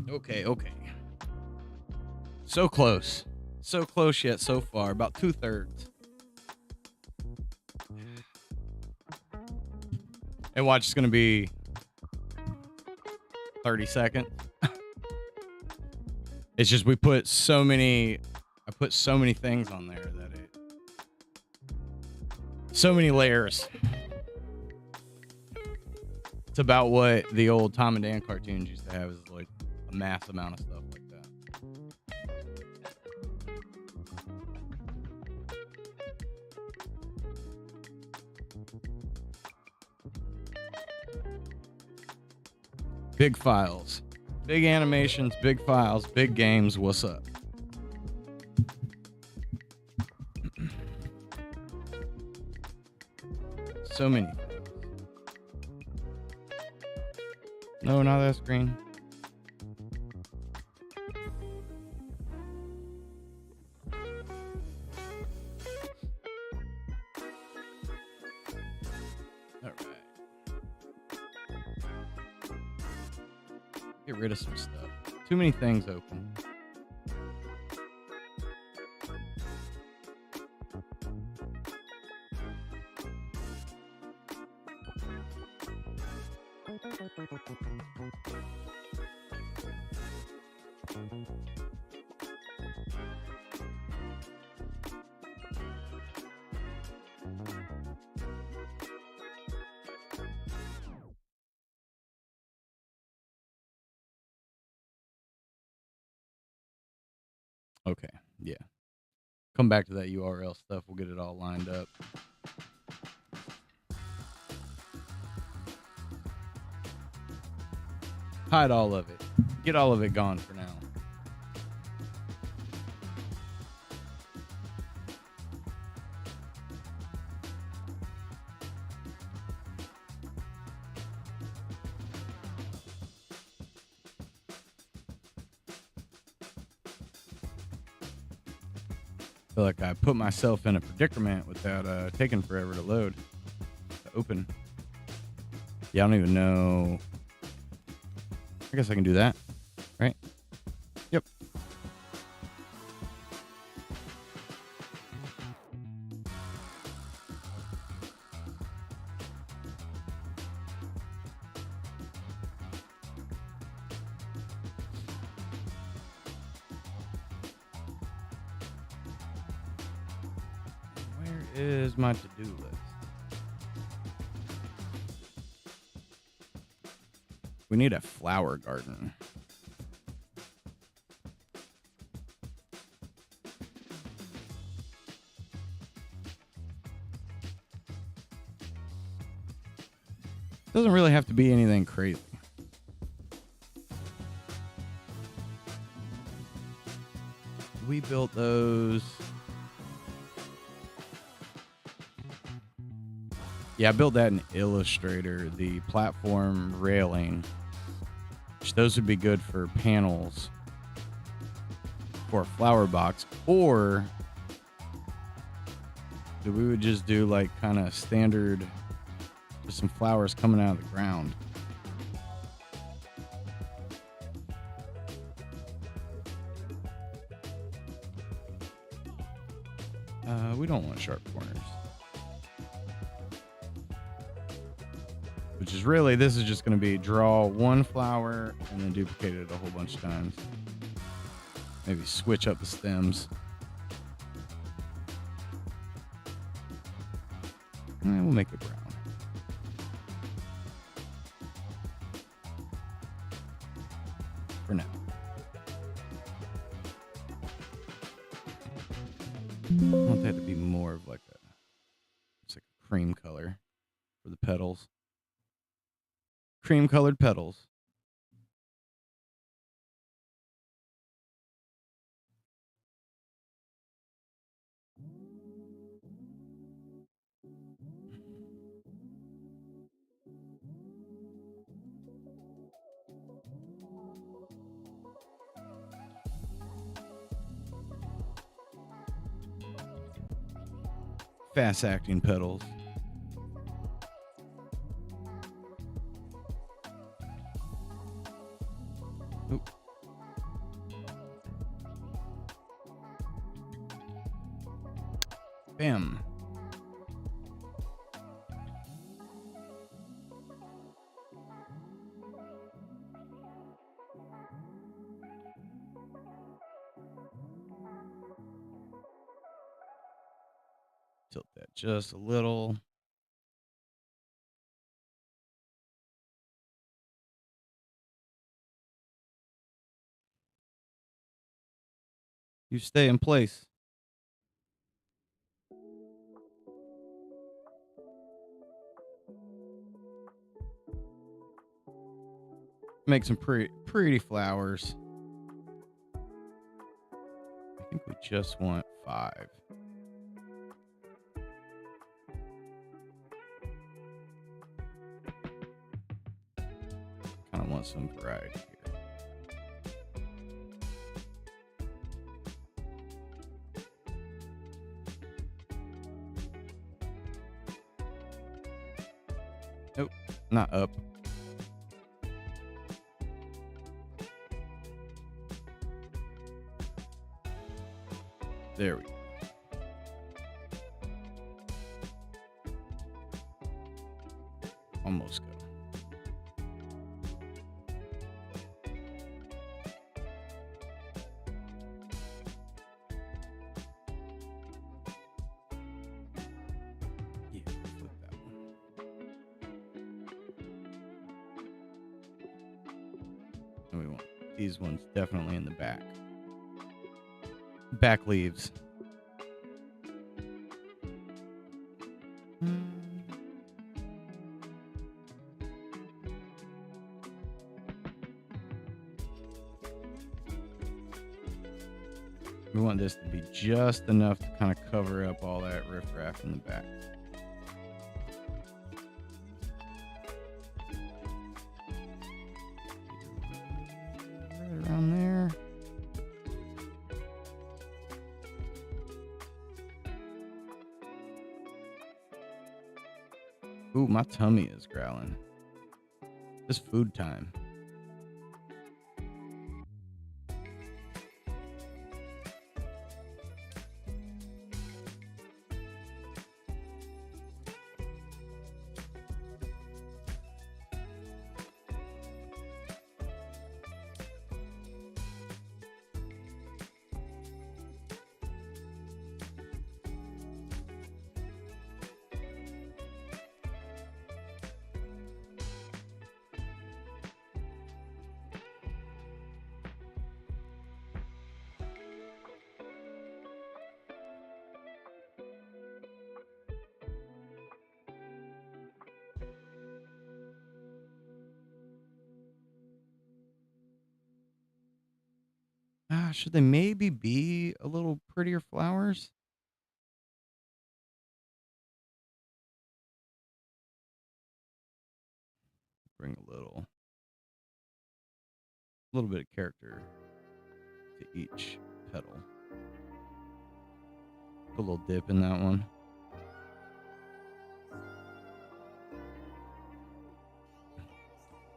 Speaker 1: Okay, okay. So close. So close yet so far. About 2/3. And watch, it's going to be 30 seconds. It's just I put so many things on there that so many layers. It's about what the old Tom and Dan cartoons used to have, is like a mass amount of stuff like that. Big files, big animations, big files, big games. What's up? So many. No, not that screen. All right. Get rid of some stuff. Too many things open. Okay, yeah. Come back to that URL stuff. We'll get it all lined up. Hide all of it. Get all of it gone for now. I feel like I put myself in a predicament without taking forever to load, to open. Yeah, I don't even know. I guess I can do that, right? Yep. Where is my to-do list? We need a flower garden. Doesn't really have to be anything crazy. We built those. Yeah, I built that in Illustrator, the platform railing. Which those would be good for panels for a flower box, or we would just do like kind of standard, just some flowers coming out of the ground. We don't want sharp corners. Which is really, this is just going to be draw one flower and then duplicate it a whole bunch of times. Maybe switch up the stems. And we'll make it brown. For now. cream color for the petals. Cream colored petals. Fast acting petals. Oop. Bam. Tilt that just a little. You stay in place. Make some pretty flowers. I think we just want 5. Kind of want some variety here. Nope, not up. There we go. Almost go. Yeah, flip that one. And we want these ones definitely in the back. Back leaves. We want this to be just enough to kind of cover up all that riffraff in the back. Right around there. Ooh, my tummy is growling. It's food time. Should they maybe be a little prettier flowers? Bring a little bit of character to each petal. Put a little dip in that one.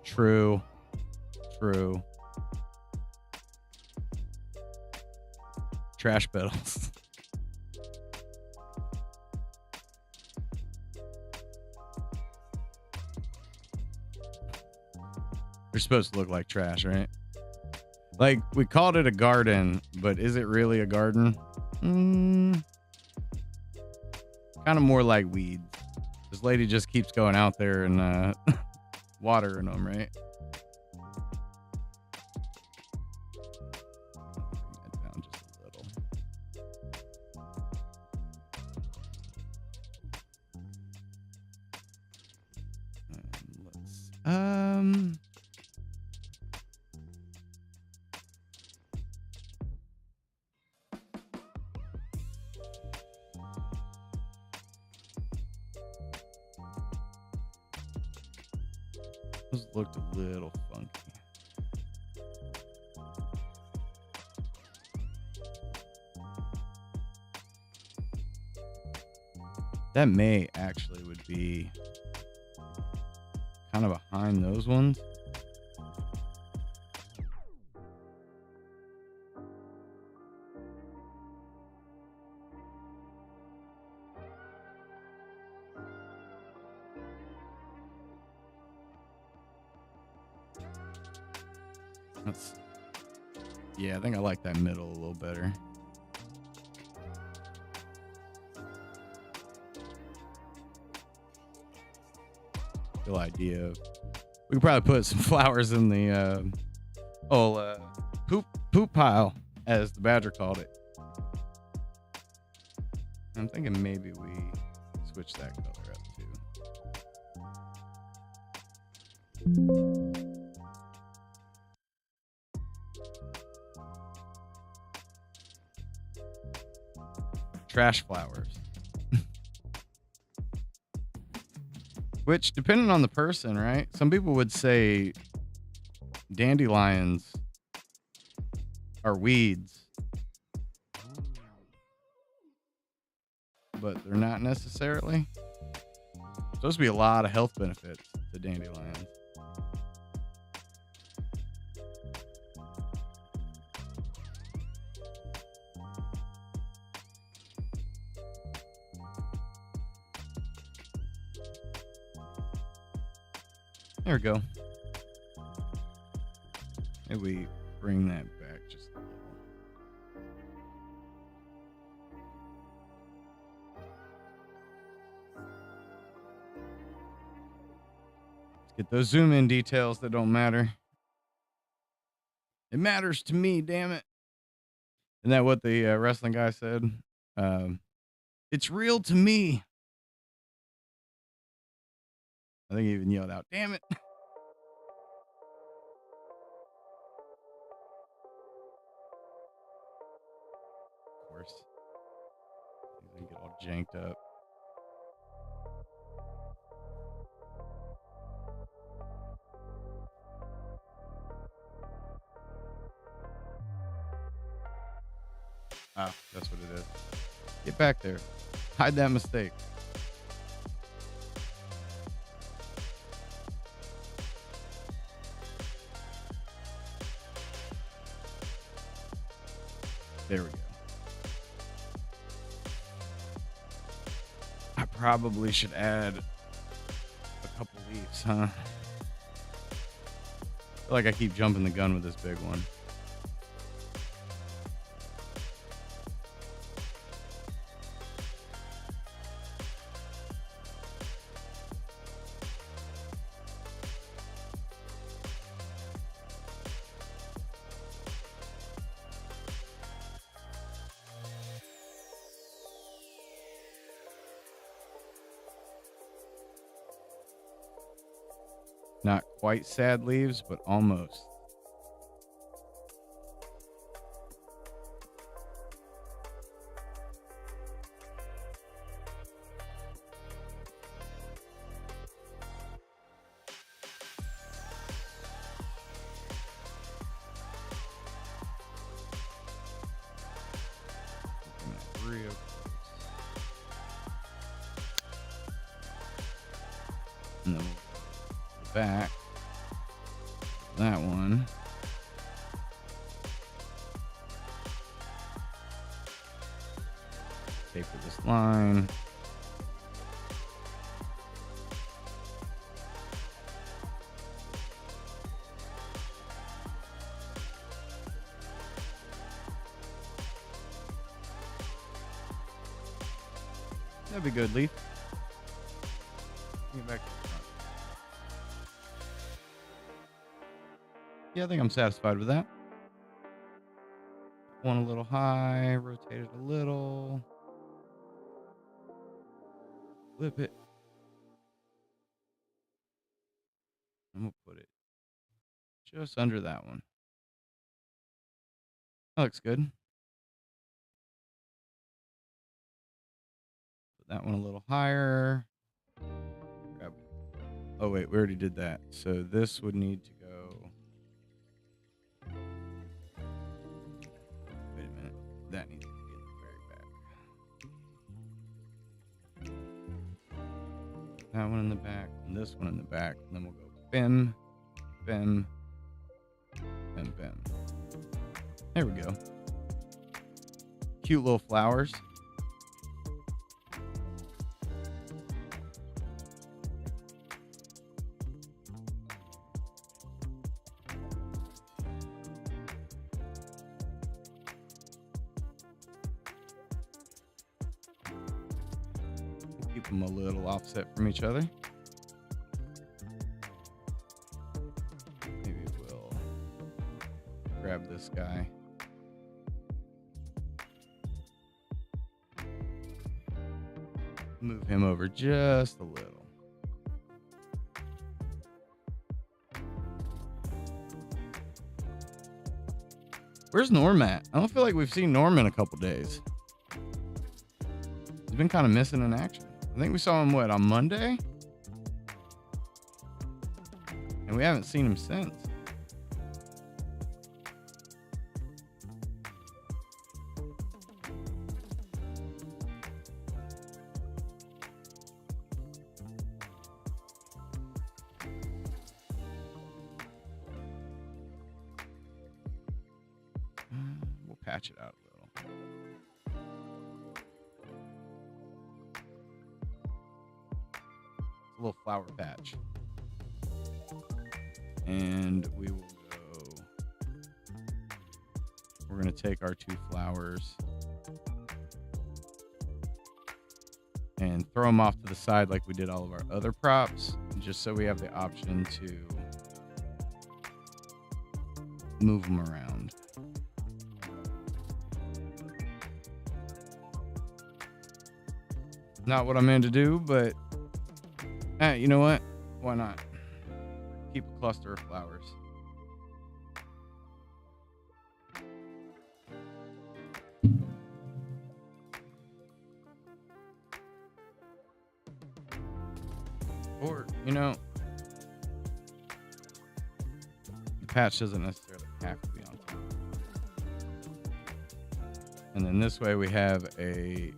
Speaker 1: True. Trash petals. They're supposed to look like trash, right? Like, we called it a garden, but is it really a garden? Kind of more like weeds. This lady just keeps going out there and watering them, right? Bring that down just a little. Um, those looked a little funky. That may actually would be kind of behind those ones. That's, yeah, I think I like that middle a little better. Good idea. We could probably put some flowers in the poop pile, as the badger called it. I'm thinking maybe we switch that color up too. Trash flowers. Which, depending on the person, right? Some people would say dandelions are weeds, but they're not necessarily. There's supposed to be a lot of health benefits to dandelions. There we go. Maybe we bring that back just a little. Let's get those zoom in details that don't matter. It matters to me, damn it. Isn't that what the wrestling guy said? It's real to me. I think he even yelled out, damn it. Of course. He's gonna get all janked up. Ah, that's what it is. Get back there. Hide that mistake. There we go. I probably should add a couple leaves, huh? I feel like I keep jumping the gun with this big one. Not quite sad leaves, but almost. Real close. And then we'll go back. That one. Taper this line. That'd be good, Leaf. Get back to the front. Yeah, I think I'm satisfied with that. One a little high, rotate it a little. Flip it. I'm gonna put it just under that one. That looks good. Put that one a little higher. Grab. Oh wait, we already did that. So this would need to go. Wait a minute. That needs to be in the very back. That one in the back, and this one in the back, and then we'll go bim, bim, bim, bim. There we go. Cute little flowers. We'll keep them a little offset from each other. Maybe we'll grab this guy. Move him over just a little. Where's Norm at? I don't feel like we've seen Norm in a couple days. He's been kind of missing in action. I think we saw him, on Monday? And we haven't seen him since. We'll patch it out a little. It's a little flower patch. And we will go. We're going to take our two flowers and throw them off to the side like we did all of our other props, just so we have the option to move them around. Not what I meant to do, but you know what? Why not? Keep a cluster of flowers. Or, the patch doesn't necessarily have to be on top. And then this way we have a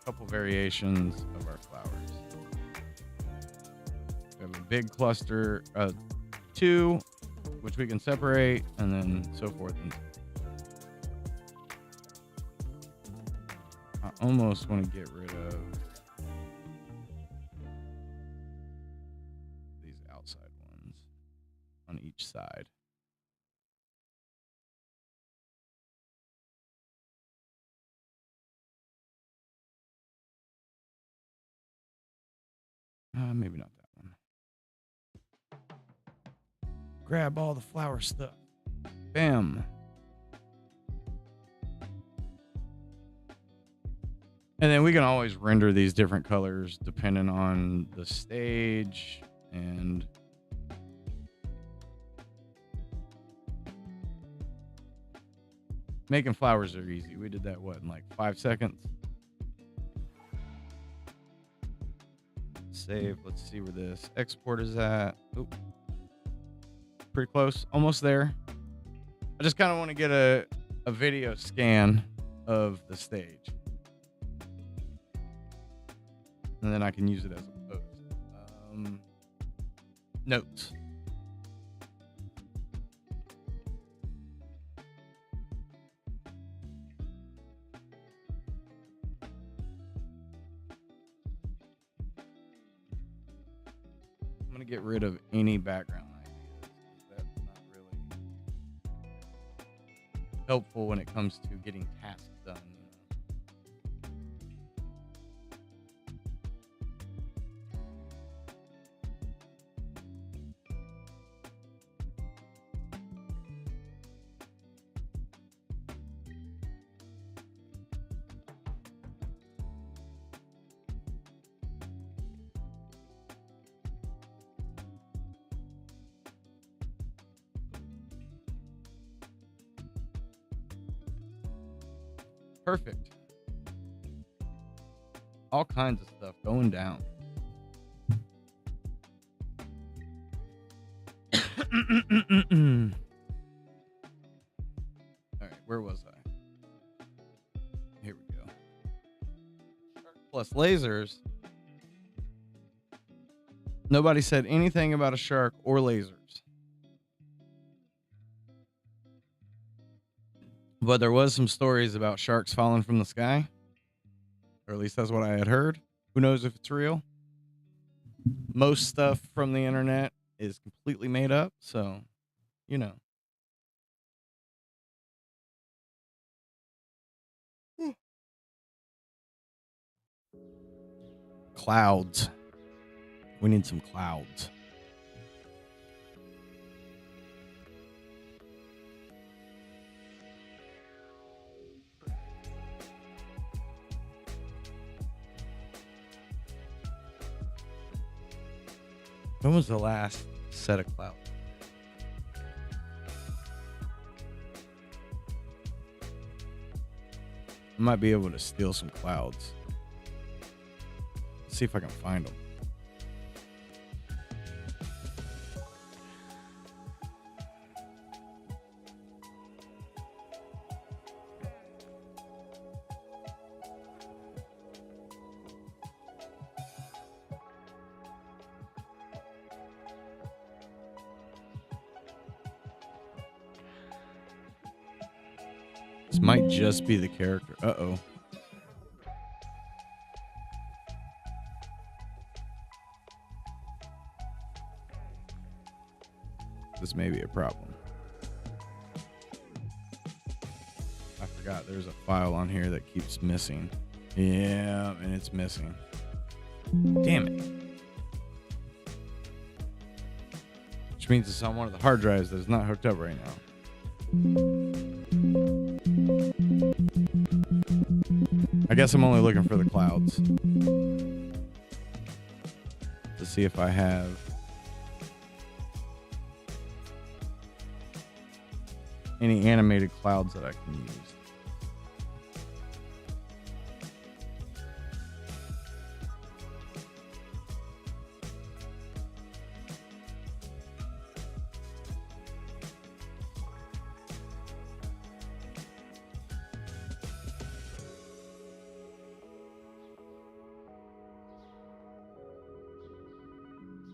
Speaker 1: couple variations of our flowers. We have a big cluster, two, which we can separate, and then so forth. And I almost want to get rid of these outside ones on each side. Maybe not that one. Grab all the flower stuff. Bam. And then we can always render these different colors depending on the stage and making flowers are easy. We did that, in like 5 seconds? Save. Let's see where this export is at. Oop. Pretty close. Almost there. I just kind of want to get a video scan of the stage. And then I can use it as a post. Notes. I'm going to get rid of any background ideas. That's not really helpful when it comes to getting tasks done. Perfect. All kinds of stuff going down. All right, where was I? Here we go. Shark plus lasers. Nobody said anything about a shark or lasers. But there was some stories about sharks falling from the sky. Or at least that's what I had heard. Who knows if it's real? Most stuff from the internet is completely made up, so, you know. Clouds. We need some clouds. When was the last set of clouds? I might be able to steal some clouds. See if I can find them. This might just be the character. Uh-oh. This may be a problem. I forgot there's a file on here that keeps missing. Yeah, and it's missing. Damn it. Which means it's on one of the hard drives that is not hooked up right now. I guess I'm only looking for the clouds to see if I have any animated clouds that I can use.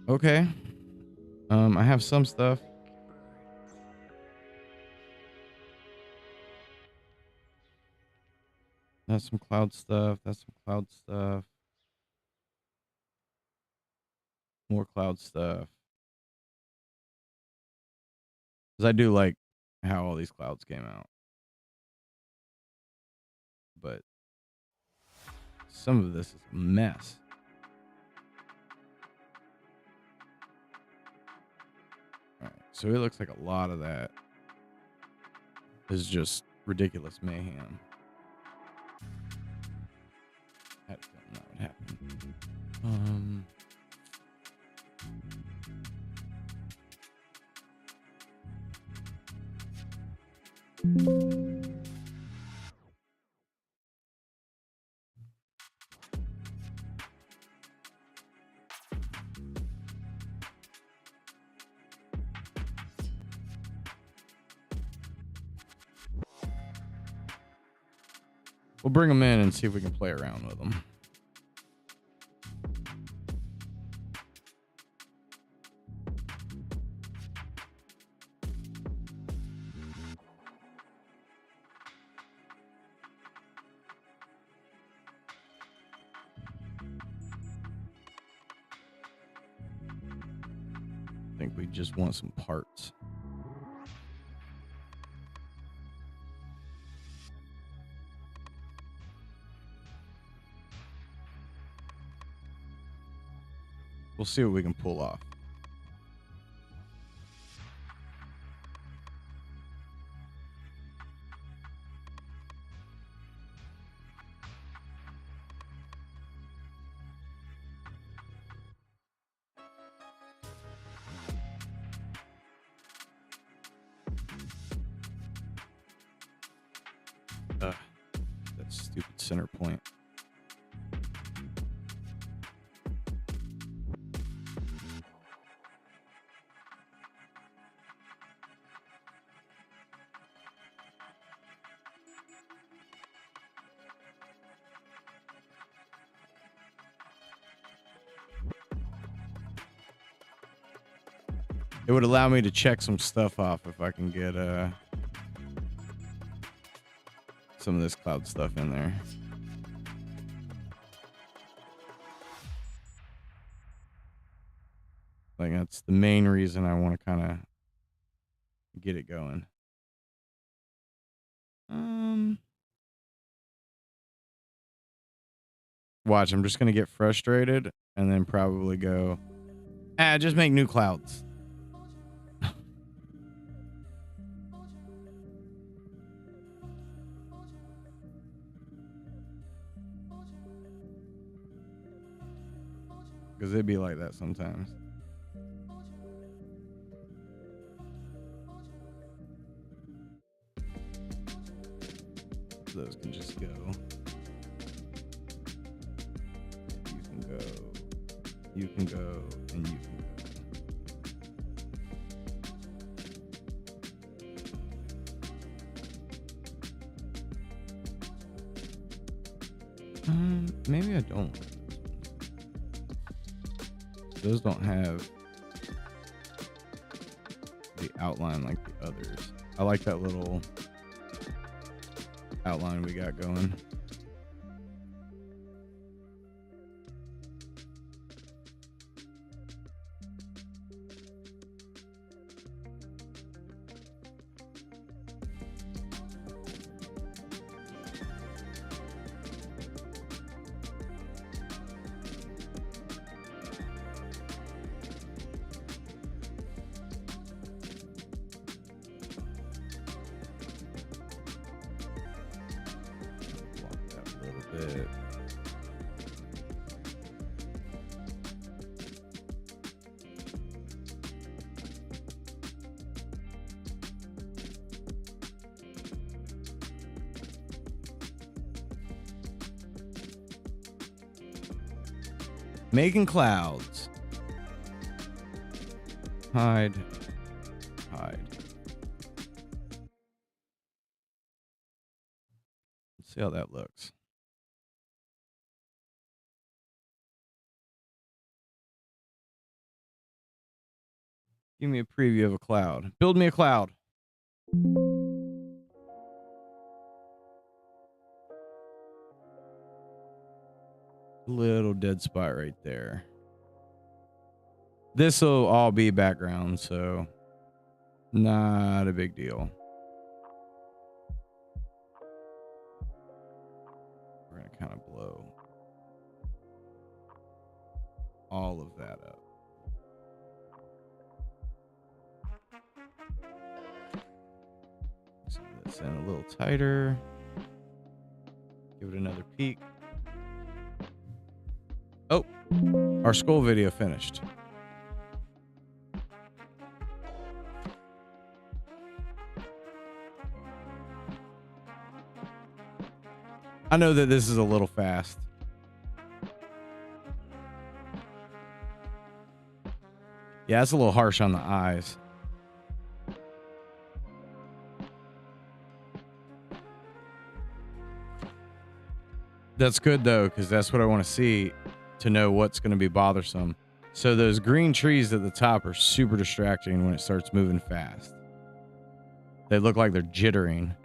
Speaker 1: Okay. I have some stuff. That's some cloud stuff. That's some cloud stuff. More cloud stuff. Because I do like how all these clouds came out. But some of this is a mess. All right, so it looks like a lot of that is just ridiculous mayhem. I had a feeling that would happen. We'll bring them in and see if we can play around with them. I think we just want some parts. We'll see what we can pull off. The center point. It would allow me to check some stuff off if I can get some of this cloud stuff in there. Like that's the main reason I want to kind of get it going. Watch, I'm just gonna get frustrated and then probably go, just make new clouds. Because it'd be like that sometimes. Those can just go. You can go. You can go. And you can go. Maybe I don't. Those don't have the outline like the others. I like that little outline we got going. Making clouds. Hide. Hide. Let's see how that looks. Give me a preview of a cloud. Build me a cloud. Little dead spot right there. This will all be background, so not a big deal. We're gonna kind of blow all of that up. Some of this in a little tighter. Give it another peek. Oh, our skull video finished. I know that this is a little fast. Yeah, it's a little harsh on the eyes. That's good though, because that's what I want to see to know what's going to be bothersome. So those green trees at the top are super distracting when it starts moving fast. They look like they're jittering.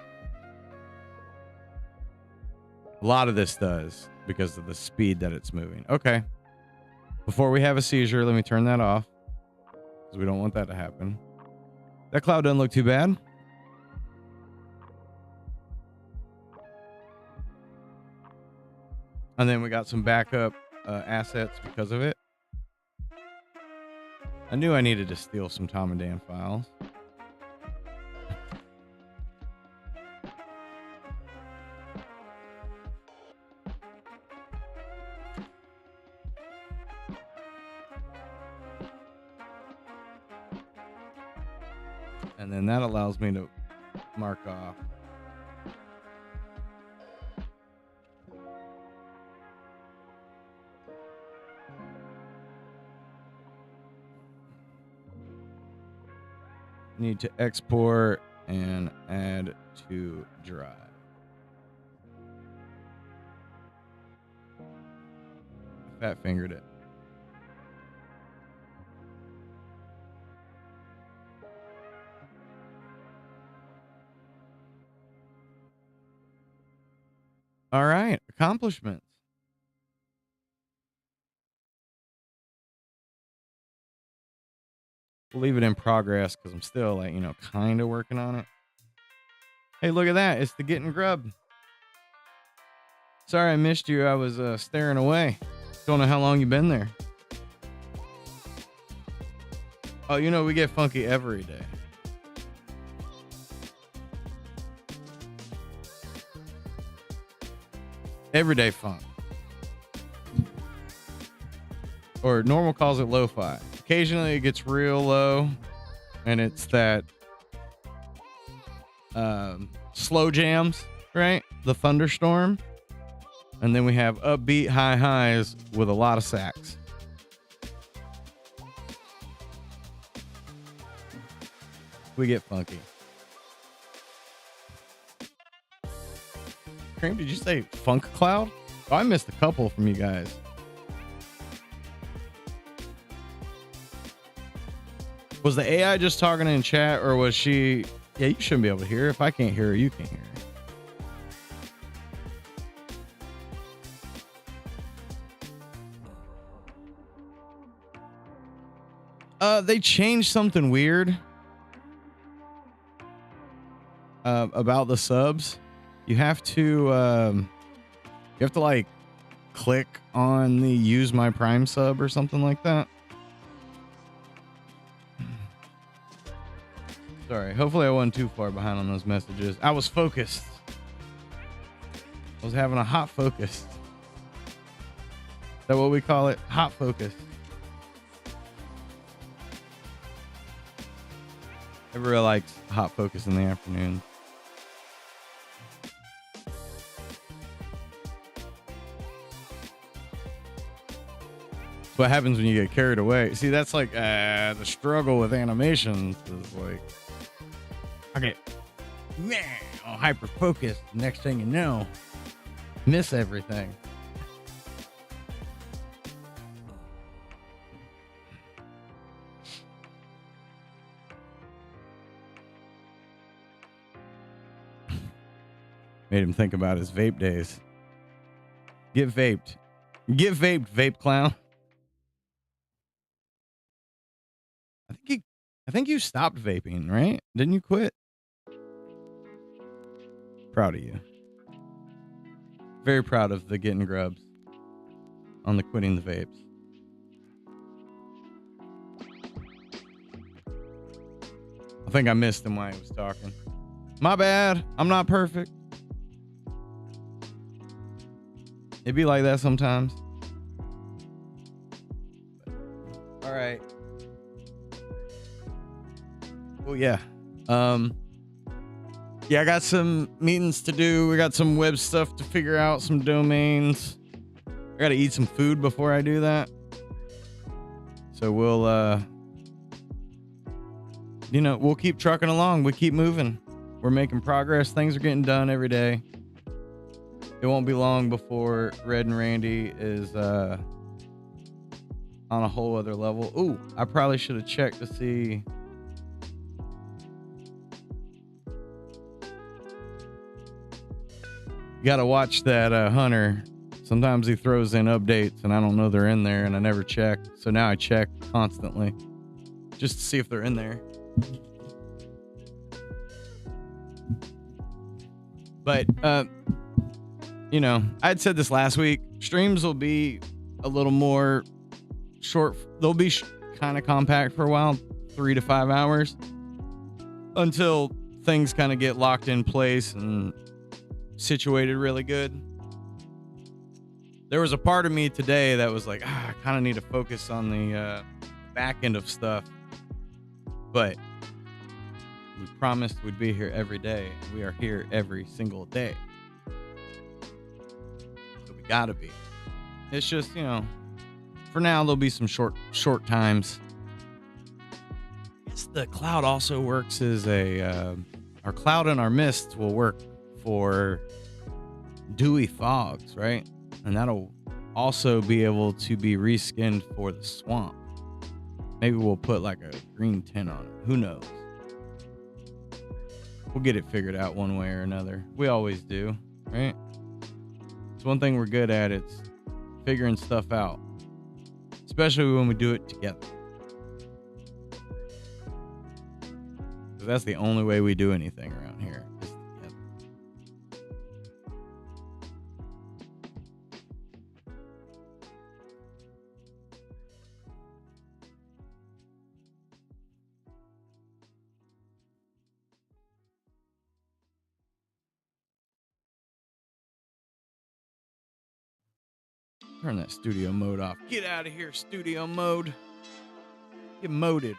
Speaker 1: A lot of this does because of the speed that it's moving. Okay. Before we have a seizure, let me turn that off because we don't want that to happen. That cloud doesn't look too bad. And then we got some backup assets because of it. I knew I needed to steal some Tom and Dan files. And then that allows me to mark off Need to export and add to drive. Fat fingered it. All right, accomplishments. We'll leave it in progress because I'm still like, kind of working on it. Hey, look at that. It's the Getting Grub. Sorry I missed you. I was staring away. Don't know how long you've been there. Oh, we get funky every day. Everyday funk. Or Normal calls it lo-fi. Occasionally it gets real low and it's that slow jams, right? The thunderstorm. And then we have upbeat high highs with a lot of sax. We get funky. Cream, did you say Funk Cloud? Oh, I missed a couple from you guys. Was the AI just talking in chat or was she... Yeah, you shouldn't be able to hear her. If I can't hear her, you can't hear her. They changed something weird about the subs. You have to like click on the use my Prime sub or something like that. Sorry, hopefully I wasn't too far behind on those messages. I was focused. I was having a hot focus. Is that what we call it? Hot focus. Everyone likes hot focus in the afternoon. That's what happens when you get carried away. See, that's like the struggle with animations is like, okay, I'll hyper focus. Next thing you know, miss everything. Made him think about his vape days. Get vaped. Get vaped, vape clown. I think you stopped vaping, right? Didn't you quit? Proud of you. Very proud of the Getting Grubs on the quitting the vapes. I think I missed him while he was talking. My bad. I'm not perfect. It'd be like that sometimes. All right. Oh yeah. Yeah, I got some meetings to do. We got some web stuff to figure out, some domains. I got to eat some food before I do that. So we'll we'll keep trucking along. We keep moving. We're making progress. Things are getting done every day. It won't be long before Red and Randy is on a whole other level. Ooh, I probably should have checked to see. You got to watch that Hunter. Sometimes he throws in updates and I don't know they're in there and I never check. So now I check constantly just to see if they're in there. But, I'd said this last week. Streams will be a little more short. They'll be kind of compact for a while, 3 to 5 hours, until things kind of get locked in place and situated really good. There was a part of me today that was like, I kind of need to focus on the back end of stuff. But we promised we'd be here every day. And we are here every single day. So we gotta be. It's just, for now, there'll be some short times. the cloud also works as our cloud and our mist will work for dewy fogs, right? And that'll also be able to be reskinned for the swamp. Maybe we'll put like a green tint on it. Who knows? We'll get it figured out one way or another. We always do, right? It's one thing we're good at. It's figuring stuff out, especially when we do it together. 'Cause that's the only way we do anything around here. Is together. Turn that studio mode off. Get out of here, studio mode. Get moded.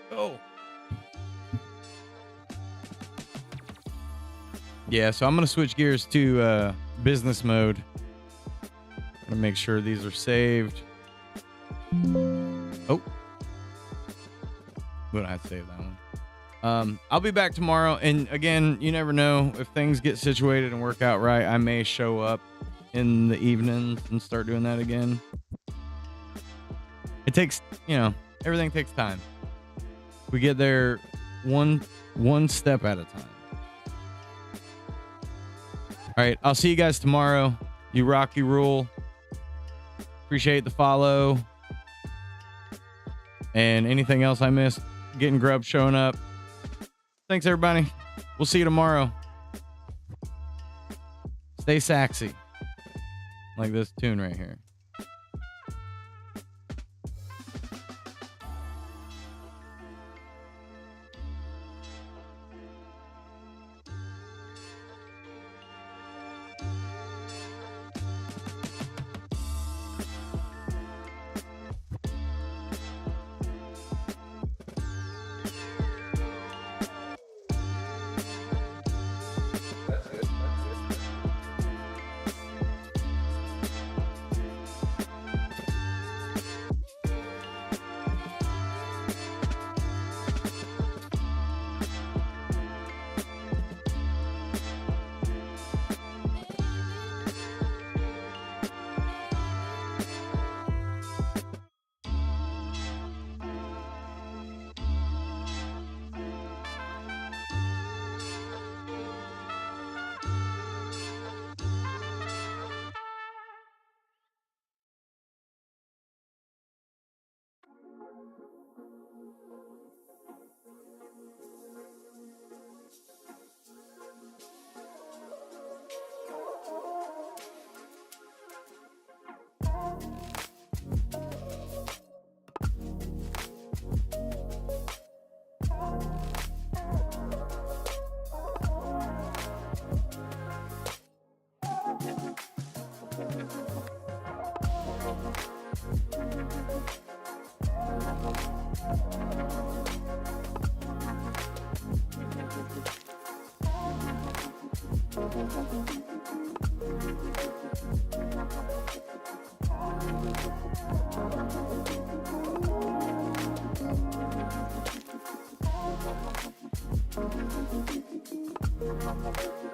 Speaker 1: Go. Yeah, so I'm going to switch gears to business mode. I'm going to make sure these are saved. Oh. But I had to save that one. I'll be back tomorrow. And again, you never know if things get situated and work out right. I may show up in the evenings and start doing that again. It takes, everything takes time. We get there one step at a time. All right, I'll see you guys tomorrow. You rock, you rule. Appreciate the follow. And anything else I missed, getting grub showing up. Thanks, everybody. We'll see you tomorrow. Stay saxy. Like this tune right here.
Speaker 4: Thank you.